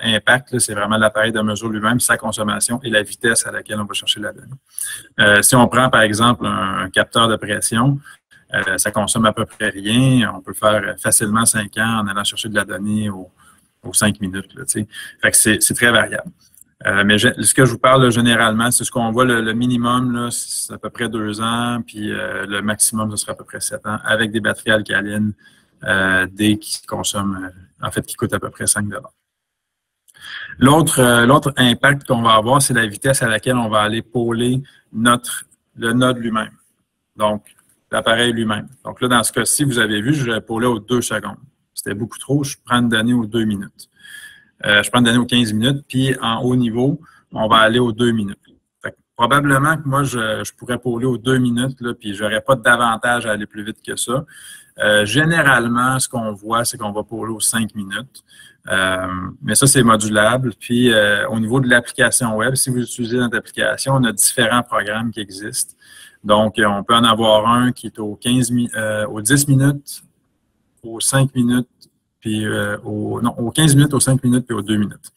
[SPEAKER 1] impact, c'est vraiment l'appareil de mesure lui-même, sa consommation et la vitesse à laquelle on va chercher la donnée. Si on prend, par exemple, un capteur de pression, ça consomme à peu près rien. On peut faire facilement 5 ans en allant chercher de la donnée aux 5 minutes. Là, fait que c'est très variable. Mais ce que je vous parle là, généralement, c'est ce qu'on voit le minimum, là, c'est à peu près 2 ans, puis le maximum, ce sera à peu près 7 ans, avec des batteries alcalines qui consomment, qui coûtent à peu près 5 $. L'autre impact qu'on va avoir, c'est la vitesse à laquelle on va aller pôler le node lui-même. Donc, l'appareil lui-même. Donc là, dans ce cas-ci, vous avez vu, je l'ai pôlé aux 2 secondes. C'était beaucoup trop, je prends une donnée aux 2 minutes. Je prends une donnée aux 15 minutes, puis en haut niveau, on va aller aux 2 minutes. Fait que probablement que moi, je pourrais pôler aux 2 minutes, là, puis je n'aurais pas d'avantage à aller plus vite que ça. Généralement, ce qu'on voit, c'est qu'on va pôler aux 5 minutes. Mais ça, c'est modulable. Puis, au niveau de l'application web, si vous utilisez notre application, on a différents programmes qui existent. Donc, on peut en avoir un qui est aux 10 minutes, aux 5 minutes puis aux 15 minutes, aux 5 minutes, puis aux 2 minutes.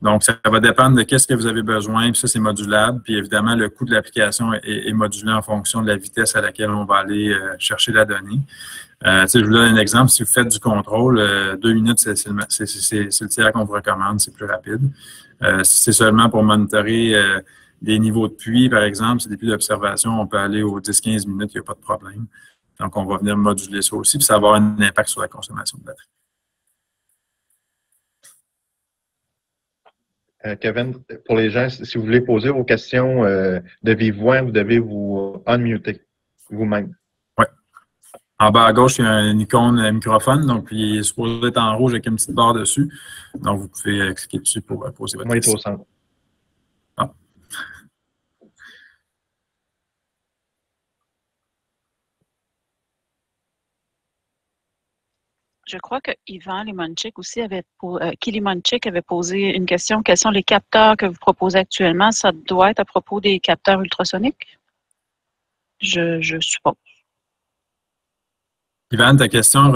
[SPEAKER 1] Donc, ça va dépendre de qu'est-ce que vous avez besoin, puis ça, c'est modulable. Puis évidemment, le coût de l'application est modulé en fonction de la vitesse à laquelle on va aller chercher la donnée. Je vous donne un exemple. Si vous faites du contrôle, 2 minutes, c'est le tiers qu'on vous recommande, c'est plus rapide. Si c'est seulement pour monitorer des niveaux de pluie, par exemple, c'est des pluies d'observation, on peut aller aux 10-15 minutes, il n'y a pas de problème. Donc, on va venir moduler ça aussi, puis ça va avoir un impact sur la consommation de batterie.
[SPEAKER 3] Kevin, pour les gens, si vous voulez poser vos questions de vive voix, vous devez vous unmuter vous-même.
[SPEAKER 1] Oui. En bas à gauche, il y a une icône microphone, donc il est supposé être en rouge avec une petite barre dessus. Donc, vous pouvez cliquer dessus pour poser votre question.
[SPEAKER 3] Moi, il est au centre.
[SPEAKER 1] Ah.
[SPEAKER 4] Je crois que Yvan Limonchik aussi Limonchik avait posé une question. Quels sont les capteurs que vous proposez actuellement? Ça doit être à propos des capteurs ultrasoniques? Je suppose.
[SPEAKER 1] Yvan, ta question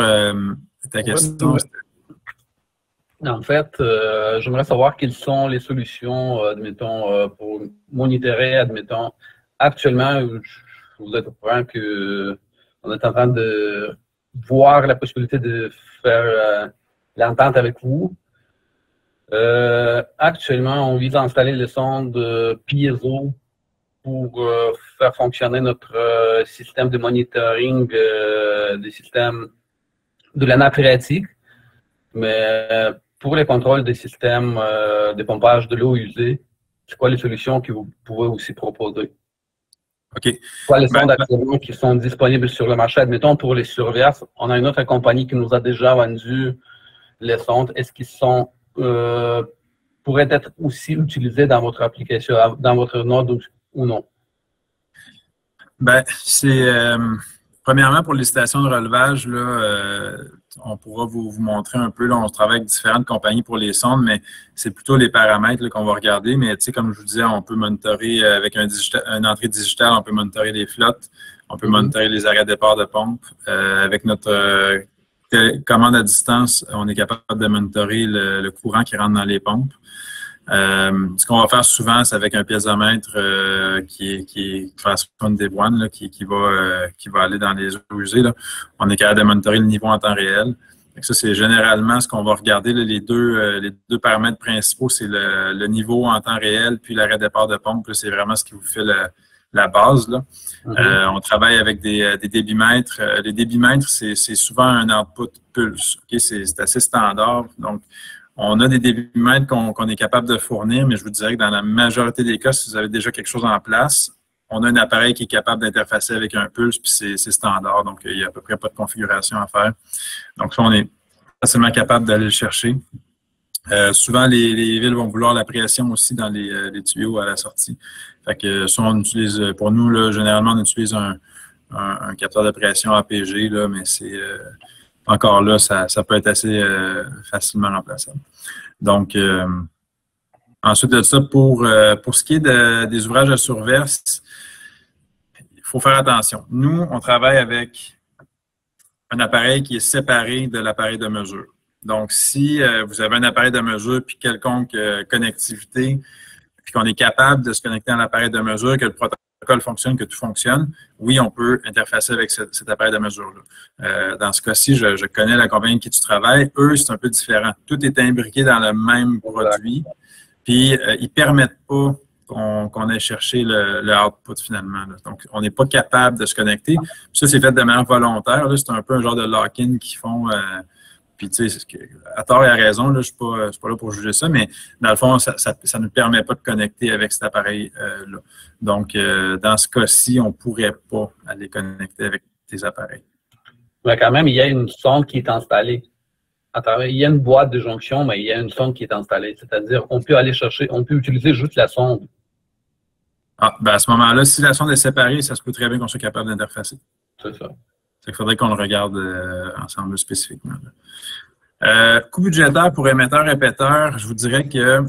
[SPEAKER 5] en fait, j'aimerais savoir quelles sont les solutions, admettons, pour monitorer, admettons, actuellement, vous êtes au courant qu'on est en train de voir la possibilité de faire l'entente avec vous. Actuellement, on vise à installer le sonde piezo pour faire fonctionner notre système de monitoring des systèmes de la nappe phréatique. Mais pour les contrôles des systèmes de pompage de l'eau usée, c'est quoi les solutions que vous pouvez aussi proposer?
[SPEAKER 1] OK.
[SPEAKER 5] Quoi les sondes actuellement qui sont disponibles sur le marché? Admettons, pour les surverses, on a une autre compagnie qui nous a déjà vendu les sondes. Est-ce qu'ils sont pourraient être aussi utilisés dans votre application, dans votre node ou non?
[SPEAKER 1] Ben, c'est premièrement pour les stations de relevage, là, on pourra vous montrer un peu. Là, on travaille avec différentes compagnies pour les sondes, mais c'est plutôt les paramètres qu'on va regarder. Mais comme je vous disais, on peut monitorer avec une entrée digitale, on peut monitorer les flottes, on peut monitorer les arrêts de départ de pompe. Avec notre commande à distance, on est capable de monitorer le courant qui rentre dans les pompes. Ce qu'on va faire souvent, c'est avec un piézomètre qui correspond des déboine, là, qui va aller dans les eaux usées. Là. On est capable de monitorer le niveau en temps réel. Donc ça, c'est généralement ce qu'on va regarder. Là, les deux paramètres principaux, c'est le niveau en temps réel, puis l'arrêt départ de pompe. C'est vraiment ce qui vous fait la base. Là. On travaille avec des débitmètres. Les débitmètres, c'est souvent un output pulse. Okay? C'est assez standard. Donc, on a des débitmètres qu'on est capable de fournir, mais je vous dirais que dans la majorité des cas, si vous avez déjà quelque chose en place, on a un appareil qui est capable d'interfacer avec un pulse, puis c'est standard. Donc, il n'y a à peu près pas de configuration à faire. Donc, ça, on est facilement capable d'aller le chercher. Souvent, les villes vont vouloir la pression aussi dans les tuyaux à la sortie. Fait que ça, on utilise, pour nous, là, généralement, on utilise un capteur de pression APG, là, mais c'est encore là, ça peut être assez facilement remplaçable. Donc, ensuite de ça, pour ce qui est des ouvrages à surverse, il faut faire attention. Nous, on travaille avec un appareil qui est séparé de l'appareil de mesure. Donc, si vous avez un appareil de mesure puis quelconque connectivité, puis qu'on est capable de se connecter à l'appareil de mesure, que le protocole fonctionne, que tout fonctionne, oui, on peut interfacer avec cet appareil de mesure-là. Dans ce cas-ci, je connais la compagnie avec qui tu travailles. Eux, c'est un peu différent. Tout est imbriqué dans le même produit, puis ils ne permettent pas qu'on aille chercher le output finalement. Là. Donc, on n'est pas capable de se connecter. Puis ça, c'est fait de manière volontaire. C'est un peu un genre de lock-in qu'ils font. Puis, tu sais, à tort et à raison, là, je ne suis pas là pour juger ça, mais dans le fond, ça ne nous permet pas de connecter avec cet appareil-là. Donc, dans ce cas-ci, on ne pourrait pas aller connecter avec des appareils.
[SPEAKER 5] Mais quand même, il y a une sonde qui est installée. Il y a une boîte de jonction, mais il y a une sonde qui est installée. C'est-à-dire, on peut aller chercher, on peut utiliser juste la sonde.
[SPEAKER 1] Ah, ben à ce moment-là, si la sonde est séparée, ça se peut très bien qu'on soit capable d'interfacer.
[SPEAKER 5] C'est ça.
[SPEAKER 1] Il faudrait qu'on le regarde ensemble spécifiquement. Coût budgétaire pour émetteur-répéteur, je vous dirais que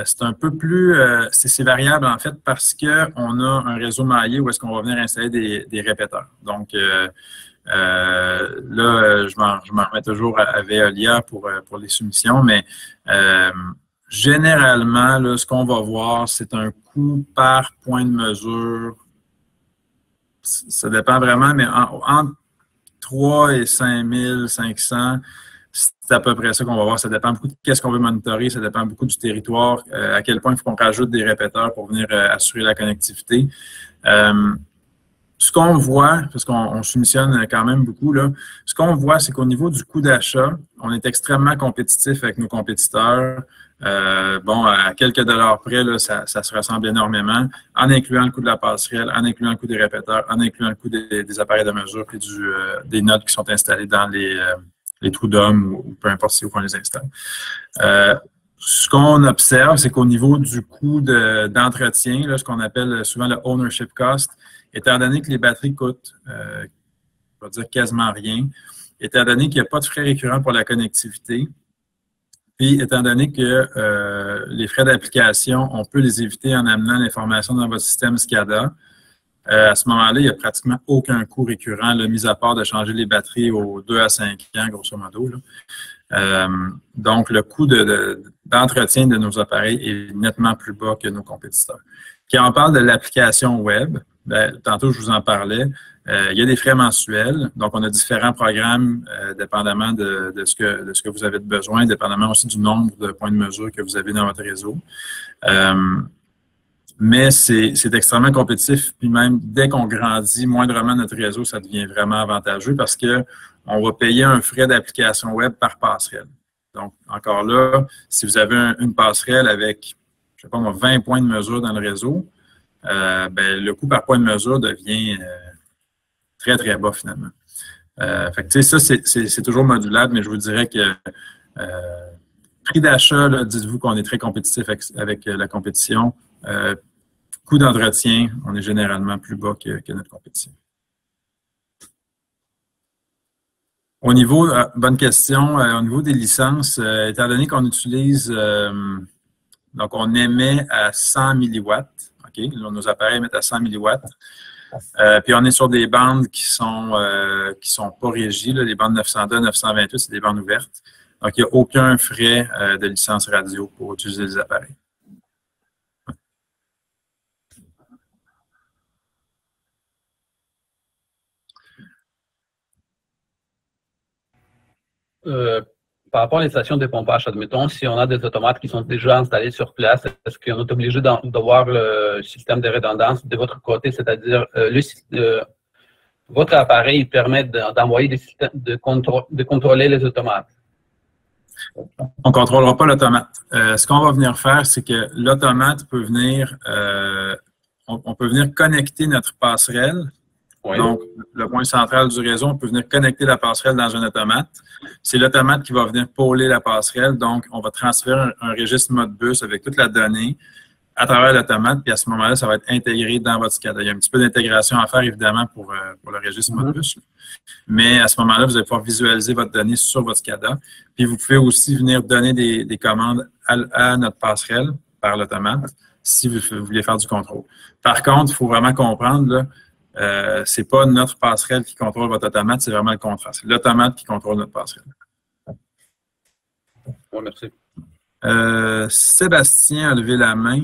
[SPEAKER 1] c'est un peu plus... c'est variable en fait parce qu'on a un réseau maillé où est-ce qu'on va venir installer des répéteurs. Donc, Je m'en remets toujours à Veolia pour les soumissions, mais généralement, là, ce qu'on va voir, c'est un coût par point de mesure. Ça dépend vraiment, mais entre 3 et 5 500, c'est à peu près ça qu'on va voir. Ça dépend beaucoup de qu'est-ce qu'on veut monitorer, ça dépend beaucoup du territoire, à quel point il faut qu'on rajoute des répéteurs pour venir assurer la connectivité. Ce qu'on voit, parce qu'on soumissionne quand même beaucoup, là, ce qu'on voit, c'est qu'au niveau du coût d'achat, on est extrêmement compétitif avec nos compétiteurs. À quelques dollars près, là, ça se ressemble énormément, en incluant le coût de la passerelle, en incluant le coût des répéteurs, en incluant le coût des appareils de mesure et des nodes qui sont installées dans les trous d'hommes ou peu importe où on les installe. Ce qu'on observe, c'est qu'au niveau du coût d'entretien, ce qu'on appelle souvent le ownership cost, étant donné que les batteries coûtent, on va dire quasiment rien, étant donné qu'il n'y a pas de frais récurrents pour la connectivité, puis étant donné que les frais d'application, on peut les éviter en amenant l'information dans votre système SCADA, à ce moment-là, il n'y a pratiquement aucun coût récurrent, là, mis à part de changer les batteries aux 2 à 5 ans, grosso modo. Là. Donc, le coût d'entretien de nos appareils est nettement plus bas que nos compétiteurs. Quand on parle de l'application web, tantôt je vous en parlais, il y a des frais mensuels. Donc, on a différents programmes dépendamment de ce que vous avez besoin, dépendamment aussi du nombre de points de mesure que vous avez dans votre réseau. Mais c'est extrêmement compétitif. Puis même, dès qu'on grandit moindrement notre réseau, ça devient vraiment avantageux parce que on va payer un frais d'application web par passerelle. Donc, encore là, si vous avez une passerelle avec, je sais pas moi, 20 points de mesure dans le réseau, le coût par point de mesure devient très, très bas finalement. Fait que, tu sais, ça, c'est toujours modulable, mais je vous dirais que prix d'achat, dites-vous qu'on est très compétitif avec la compétition. Coût d'entretien, on est généralement plus bas que notre compétition. Au niveau, bonne question, au niveau des licences, étant donné qu'on utilise, donc on émet à 100 milliwatts, OK? Nos appareils émettent à 100 milliwatts. Puis on est sur des bandes qui sont pas régies, là, les bandes 902, 928, c'est des bandes ouvertes. Donc, il n'y a aucun frais de licence radio pour utiliser les appareils.
[SPEAKER 5] Par rapport à les stations de pompage, admettons, si on a des automates qui sont déjà installés sur place, est-ce qu'on est obligé d'avoir le système de redondance de votre côté, c'est-à-dire votre appareil permet d'envoyer des systèmes de contrôler les automates?
[SPEAKER 1] On ne contrôlera pas l'automate. Ce qu'on va venir faire, c'est que l'automate peut venir, on peut venir connecter notre passerelle. Oui. Donc, le point central du réseau, on peut venir connecter la passerelle dans un automate. C'est l'automate qui va venir pôler la passerelle. Donc, on va transférer un registre Modbus avec toute la donnée à travers l'automate. Puis à ce moment-là, ça va être intégré dans votre SCADA. Il y a un petit peu d'intégration à faire, évidemment, pour le registre Modbus. Mais à ce moment-là, vous allez pouvoir visualiser votre donnée sur votre SCADA. Puis vous pouvez aussi venir donner des commandes à notre passerelle par l'automate si vous voulez faire du contrôle. Par contre, il faut vraiment comprendre, là, c'est pas notre passerelle qui contrôle votre automate, c'est vraiment le contraire. C'est l'automate qui contrôle notre passerelle.
[SPEAKER 5] Oui, merci.
[SPEAKER 1] Sébastien a levé la main.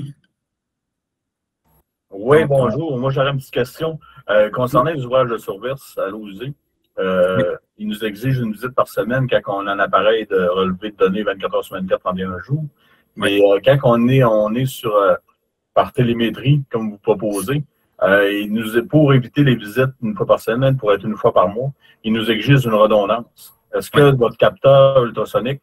[SPEAKER 6] Oui, bonjour. Moi, j'aurais une petite question. Concernant les ouvrages de surveillance à l'OUSI, ils nous exigent une visite par semaine quand on a un appareil de relevé de données 24 heures sur 24, 31 jours. Mais quand on est sur par télémétrie, comme vous proposez, pour éviter les visites une fois par semaine, pour être une fois par mois, ils nous exigent une redondance. Est-ce que votre capteur ultrasonique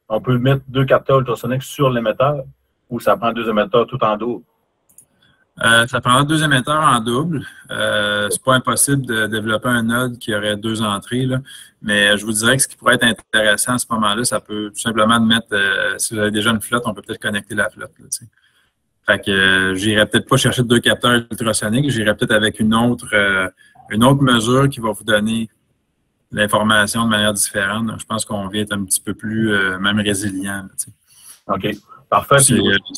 [SPEAKER 6] on peut mettre 2 capteurs ultrasoniques sur l'émetteur ou ça prend 2 émetteurs tout en double?
[SPEAKER 1] Ça prendra 2 émetteurs en double. C'est pas impossible de développer un node qui aurait 2 entrées, là. Mais je vous dirais que ce qui pourrait être intéressant à ce moment-là, ça peut tout simplement mettre, si vous avez déjà une flotte, on peut peut-être connecter la flotte, là, tu sais. Fait que j'irai peut-être pas chercher 2 capteurs ultrasoniques, j'irai peut-être avec une autre mesure qui va vous donner l'information de manière différente. Donc, je pense qu'on vient être un petit peu plus même résilient. Là, tu sais.
[SPEAKER 6] OK. Parfait.
[SPEAKER 1] C'est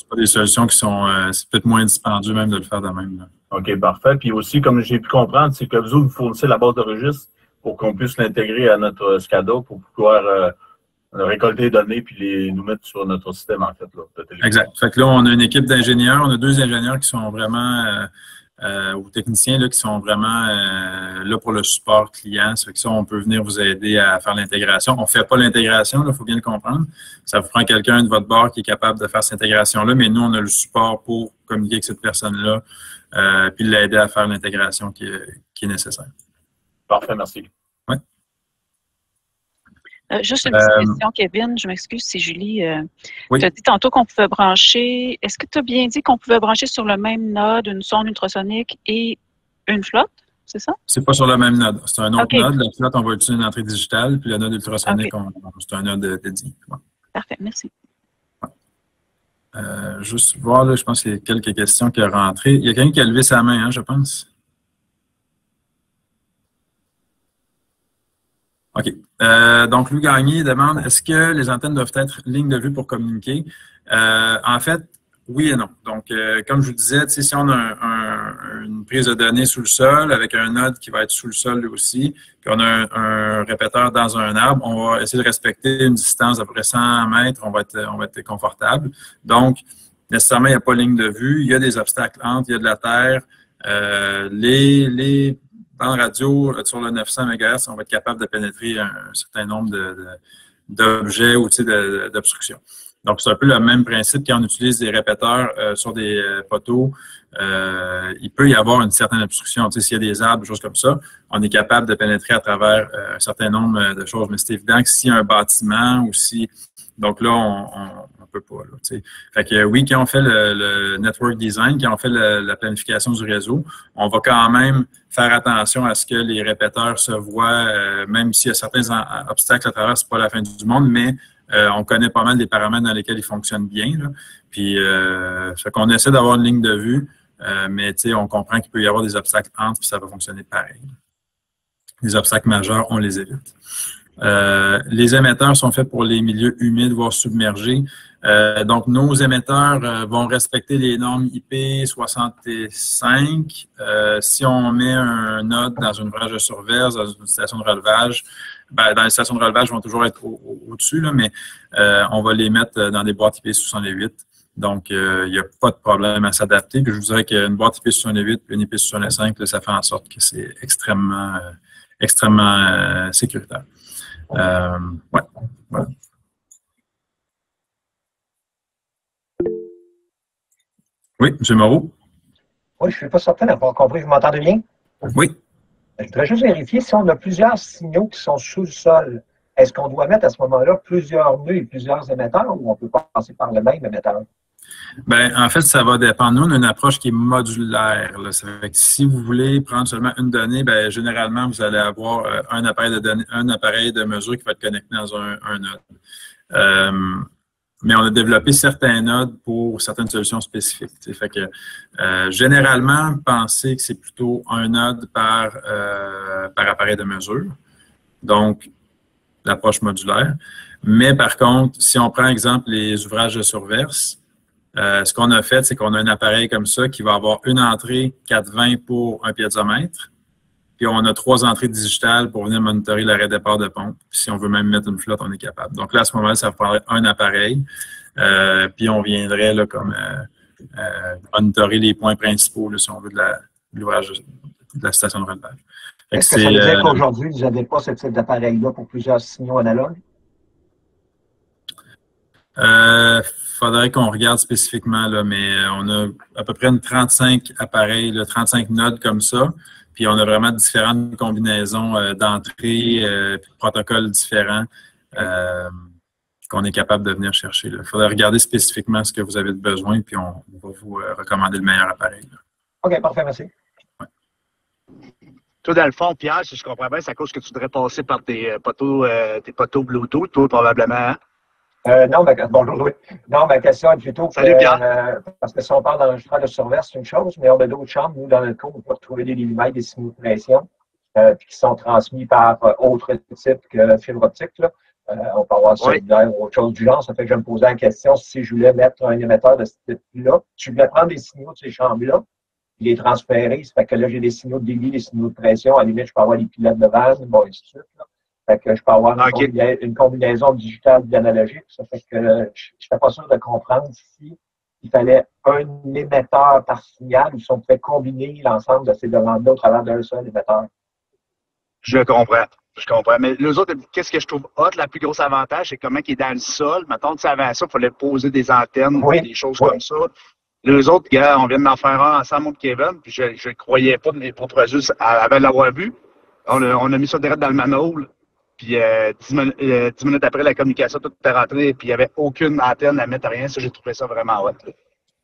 [SPEAKER 1] pas des solutions qui sont c'est peut-être moins dispendieux même de le faire de même. Là.
[SPEAKER 6] OK, parfait. Puis aussi, comme j'ai pu comprendre, c'est que vous fournissez la base de registre pour qu'on puisse l'intégrer à notre SCADA pour pouvoir récolter les données puis nous mettre sur notre système, en fait. Là, de télévision.
[SPEAKER 1] Exact. Fait que là, on a une équipe d'ingénieurs. On a 2 ingénieurs qui sont vraiment, ou techniciens là, qui sont vraiment là pour le support client. Ça fait que ça, on peut venir vous aider à faire l'intégration. On ne fait pas l'intégration, il faut bien le comprendre. Ça vous prend quelqu'un de votre bord qui est capable de faire cette intégration-là, mais nous, on a le support pour communiquer avec cette personne-là puis l'aider à faire l'intégration qui est nécessaire.
[SPEAKER 6] Parfait, merci.
[SPEAKER 1] Oui.
[SPEAKER 4] Juste une petite question, Kevin. Je m'excuse, c'est Julie.
[SPEAKER 1] Oui.
[SPEAKER 4] Tu as dit tantôt qu'on pouvait brancher. Est-ce que tu as bien dit qu'on pouvait brancher sur le même node une sonde ultrasonique et une flotte? C'est ça?
[SPEAKER 1] C'est pas sur le même node. C'est un autre
[SPEAKER 4] Okay.
[SPEAKER 1] node. La flotte, on va utiliser une entrée digitale, puis le node ultrasonique,
[SPEAKER 4] Okay.
[SPEAKER 1] c'est un node dédié. Ouais.
[SPEAKER 4] Parfait, merci.
[SPEAKER 1] Juste voir, là, je pense qu'il y a quelques questions qui sont rentrées. Il y a quelqu'un qui a levé sa main, hein, je pense. OK. Donc, Louis Gagné demande, est-ce que les antennes doivent être ligne de vue pour communiquer? En fait, oui et non. Donc, comme je vous disais, si on a une prise de données sous le sol avec un node qui va être sous le sol lui aussi, puis on a un répéteur dans un arbre, on va essayer de respecter une distance d'à peu près 100 mètres, on va être confortable. Donc, nécessairement, il n'y a pas de ligne de vue, il y a des obstacles entre, il y a de la terre. Les bandes radio sur le 900 MHz, on va être capable de pénétrer un certain nombre d'objets ou d'obstructions. Donc, c'est un peu le même principe quand on utilise des répéteurs sur des poteaux. Il peut y avoir une certaine obstruction. Tu sais, s'il y a des arbres, des choses comme ça, on est capable de pénétrer à travers un certain nombre de choses. Mais c'est évident que s'il y a un bâtiment ou si... Donc là, on peut pas. Là, tu sais. Fait que oui, quand on fait le network design, quand on fait la planification du réseau, on va quand même faire attention à ce que les répéteurs se voient, même s'il y a certains obstacles à travers, c'est pas la fin du monde, mais on connaît pas mal des paramètres dans lesquels ils fonctionnent bien. Là. Puis, fait qu'on essaie d'avoir une ligne de vue, mais on comprend qu'il peut y avoir des obstacles entre, puis ça va fonctionner pareil. Les obstacles majeurs, on les évite. Les émetteurs sont faits pour les milieux humides, voire submergés. Donc, nos émetteurs vont respecter les normes IP65. Si on met un node dans une vrage de surverse, dans une station de relevage, dans les stations de relevage, ils vont toujours être au-dessus, là, mais on va les mettre dans des boîtes IP68. Donc, il n'y a pas de problème à s'adapter. Puis je vous dirais qu'une boîte IP68 et une IP65, là, ça fait en sorte que c'est extrêmement sécuritaire. Ouais. Voilà. Oui, M. Moreau?
[SPEAKER 7] Oui, je ne suis pas certain d'avoir compris. Vous m'entendez bien?
[SPEAKER 1] Oui.
[SPEAKER 7] Je voudrais juste vérifier si on a plusieurs signaux qui sont sous le sol. Est-ce qu'on doit mettre à ce moment-là plusieurs nœuds et plusieurs émetteurs ou on peut passer par le même émetteur?
[SPEAKER 1] Bien, en fait, ça va dépendre. Nous, on a une approche qui est modulaire. Là. Ça fait que si vous voulez prendre seulement une donnée, bien, généralement, vous allez avoir un appareil de mesure qui va être connecté dans un node. Mais on a développé certains nodes pour certaines solutions spécifiques. T'sais. Fait que généralement, pensez que c'est plutôt un node par appareil de mesure. Donc, l'approche modulaire. Mais par contre, si on prend, exemple, les ouvrages de surverse, ce qu'on a fait, c'est qu'on a un appareil comme ça qui va avoir une entrée 420 pour un piézomètre. Puis on a 3 entrées digitales pour venir monitorer l'arrêt départ de pompe. Puis si on veut même mettre une flotte, on est capable. Donc là, à ce moment-là, ça prendrait un appareil. Puis on viendrait là, comme monitorer les points principaux, là, si on veut, de l'ouvrage de la station de relevage.
[SPEAKER 7] Est-ce que ça veut dire qu'aujourd'hui, vous n'avez pas ce type d'appareil-là pour plusieurs signaux analogues?
[SPEAKER 1] Faudrait qu'on regarde spécifiquement, là, mais on a à peu près 35 appareils, là, 35 nodes comme ça. Puis on a vraiment différentes combinaisons d'entrées, de protocoles différents qu'on est capable de venir chercher. Il faudrait regarder spécifiquement ce que vous avez besoin, puis on va vous recommander le meilleur appareil. Là.
[SPEAKER 7] OK, parfait, merci.
[SPEAKER 1] Ouais.
[SPEAKER 8] Toi, dans le fond, Pierre, si je comprends bien, c'est à cause que tu voudrais passer par tes poteaux Bluetooth, toi, probablement, hein?
[SPEAKER 7] Non, bonjour Louis. Non, ma question est plutôt
[SPEAKER 8] Salut, Pierre.
[SPEAKER 7] Parce que si on parle d'enregistrement de surverse, c'est une chose, mais on a d'autres chambres. Nous, dans notre cas, on peut retrouver des millimètres, des signaux de pression, puis qui sont transmis par autre type que fibre optique. Là. On peut avoir cellulaire ou autre chose du genre. Ça fait que je me posais la question si je voulais mettre un émetteur de ce type-là. Je voulais prendre des signaux de ces chambres-là, puis les transférer. Ça fait que là, j'ai des signaux de débit, des signaux de pression. À la limite, je peux avoir des pilotes de vanne, bon, ainsi de suite. Là. Fait que je peux avoir une combinaison digitale et analogique. Ça fait que je n'étais pas sûr de comprendre si il fallait un émetteur par signal ou si on pouvait combiner l'ensemble de ces demandes-là au travers d'un seul émetteur.
[SPEAKER 8] Je comprends. Je comprends. Mais les autres, qu'est-ce que je trouve hot, la plus grosse avantage, c'est comment il est dans le sol. Mettons, avant ça, il fallait poser des antennes, des choses comme ça. Les autres, gars, on vient d'en faire un ensemble avec Kevin, puis je ne croyais pas de mes propres yeux avant de l'avoir vu. On a mis ça direct dans le manhole. Puis 10 minutes après, la communication, tout était rentré, puis il n'y avait aucune antenne à mettre à rien. Ça, j'ai trouvé ça vraiment hot.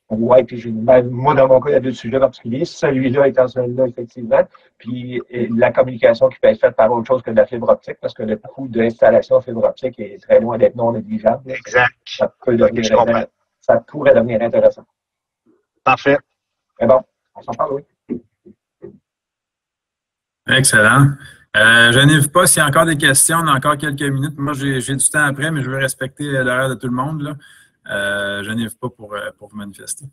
[SPEAKER 7] Oui, puis moi, dans mon cas, il y a deux sujets particuliers. Celui-là étant celui-là, effectivement. Puis la communication qui peut être faite par autre chose que de la fibre optique, parce que le coût d'installation de fibre optique est très loin d'être non négligeable.
[SPEAKER 8] Exact.
[SPEAKER 7] Ça pourrait devenir intéressant.
[SPEAKER 8] Parfait.
[SPEAKER 7] Mais bon, on s'en parle, oui.
[SPEAKER 1] Excellent. Je n'ai pas s'il y a encore des questions. On a encore quelques minutes. Moi, j'ai du temps après, mais je veux respecter l'horaire de tout le monde. Là. Je n'ai pas pour vous manifester.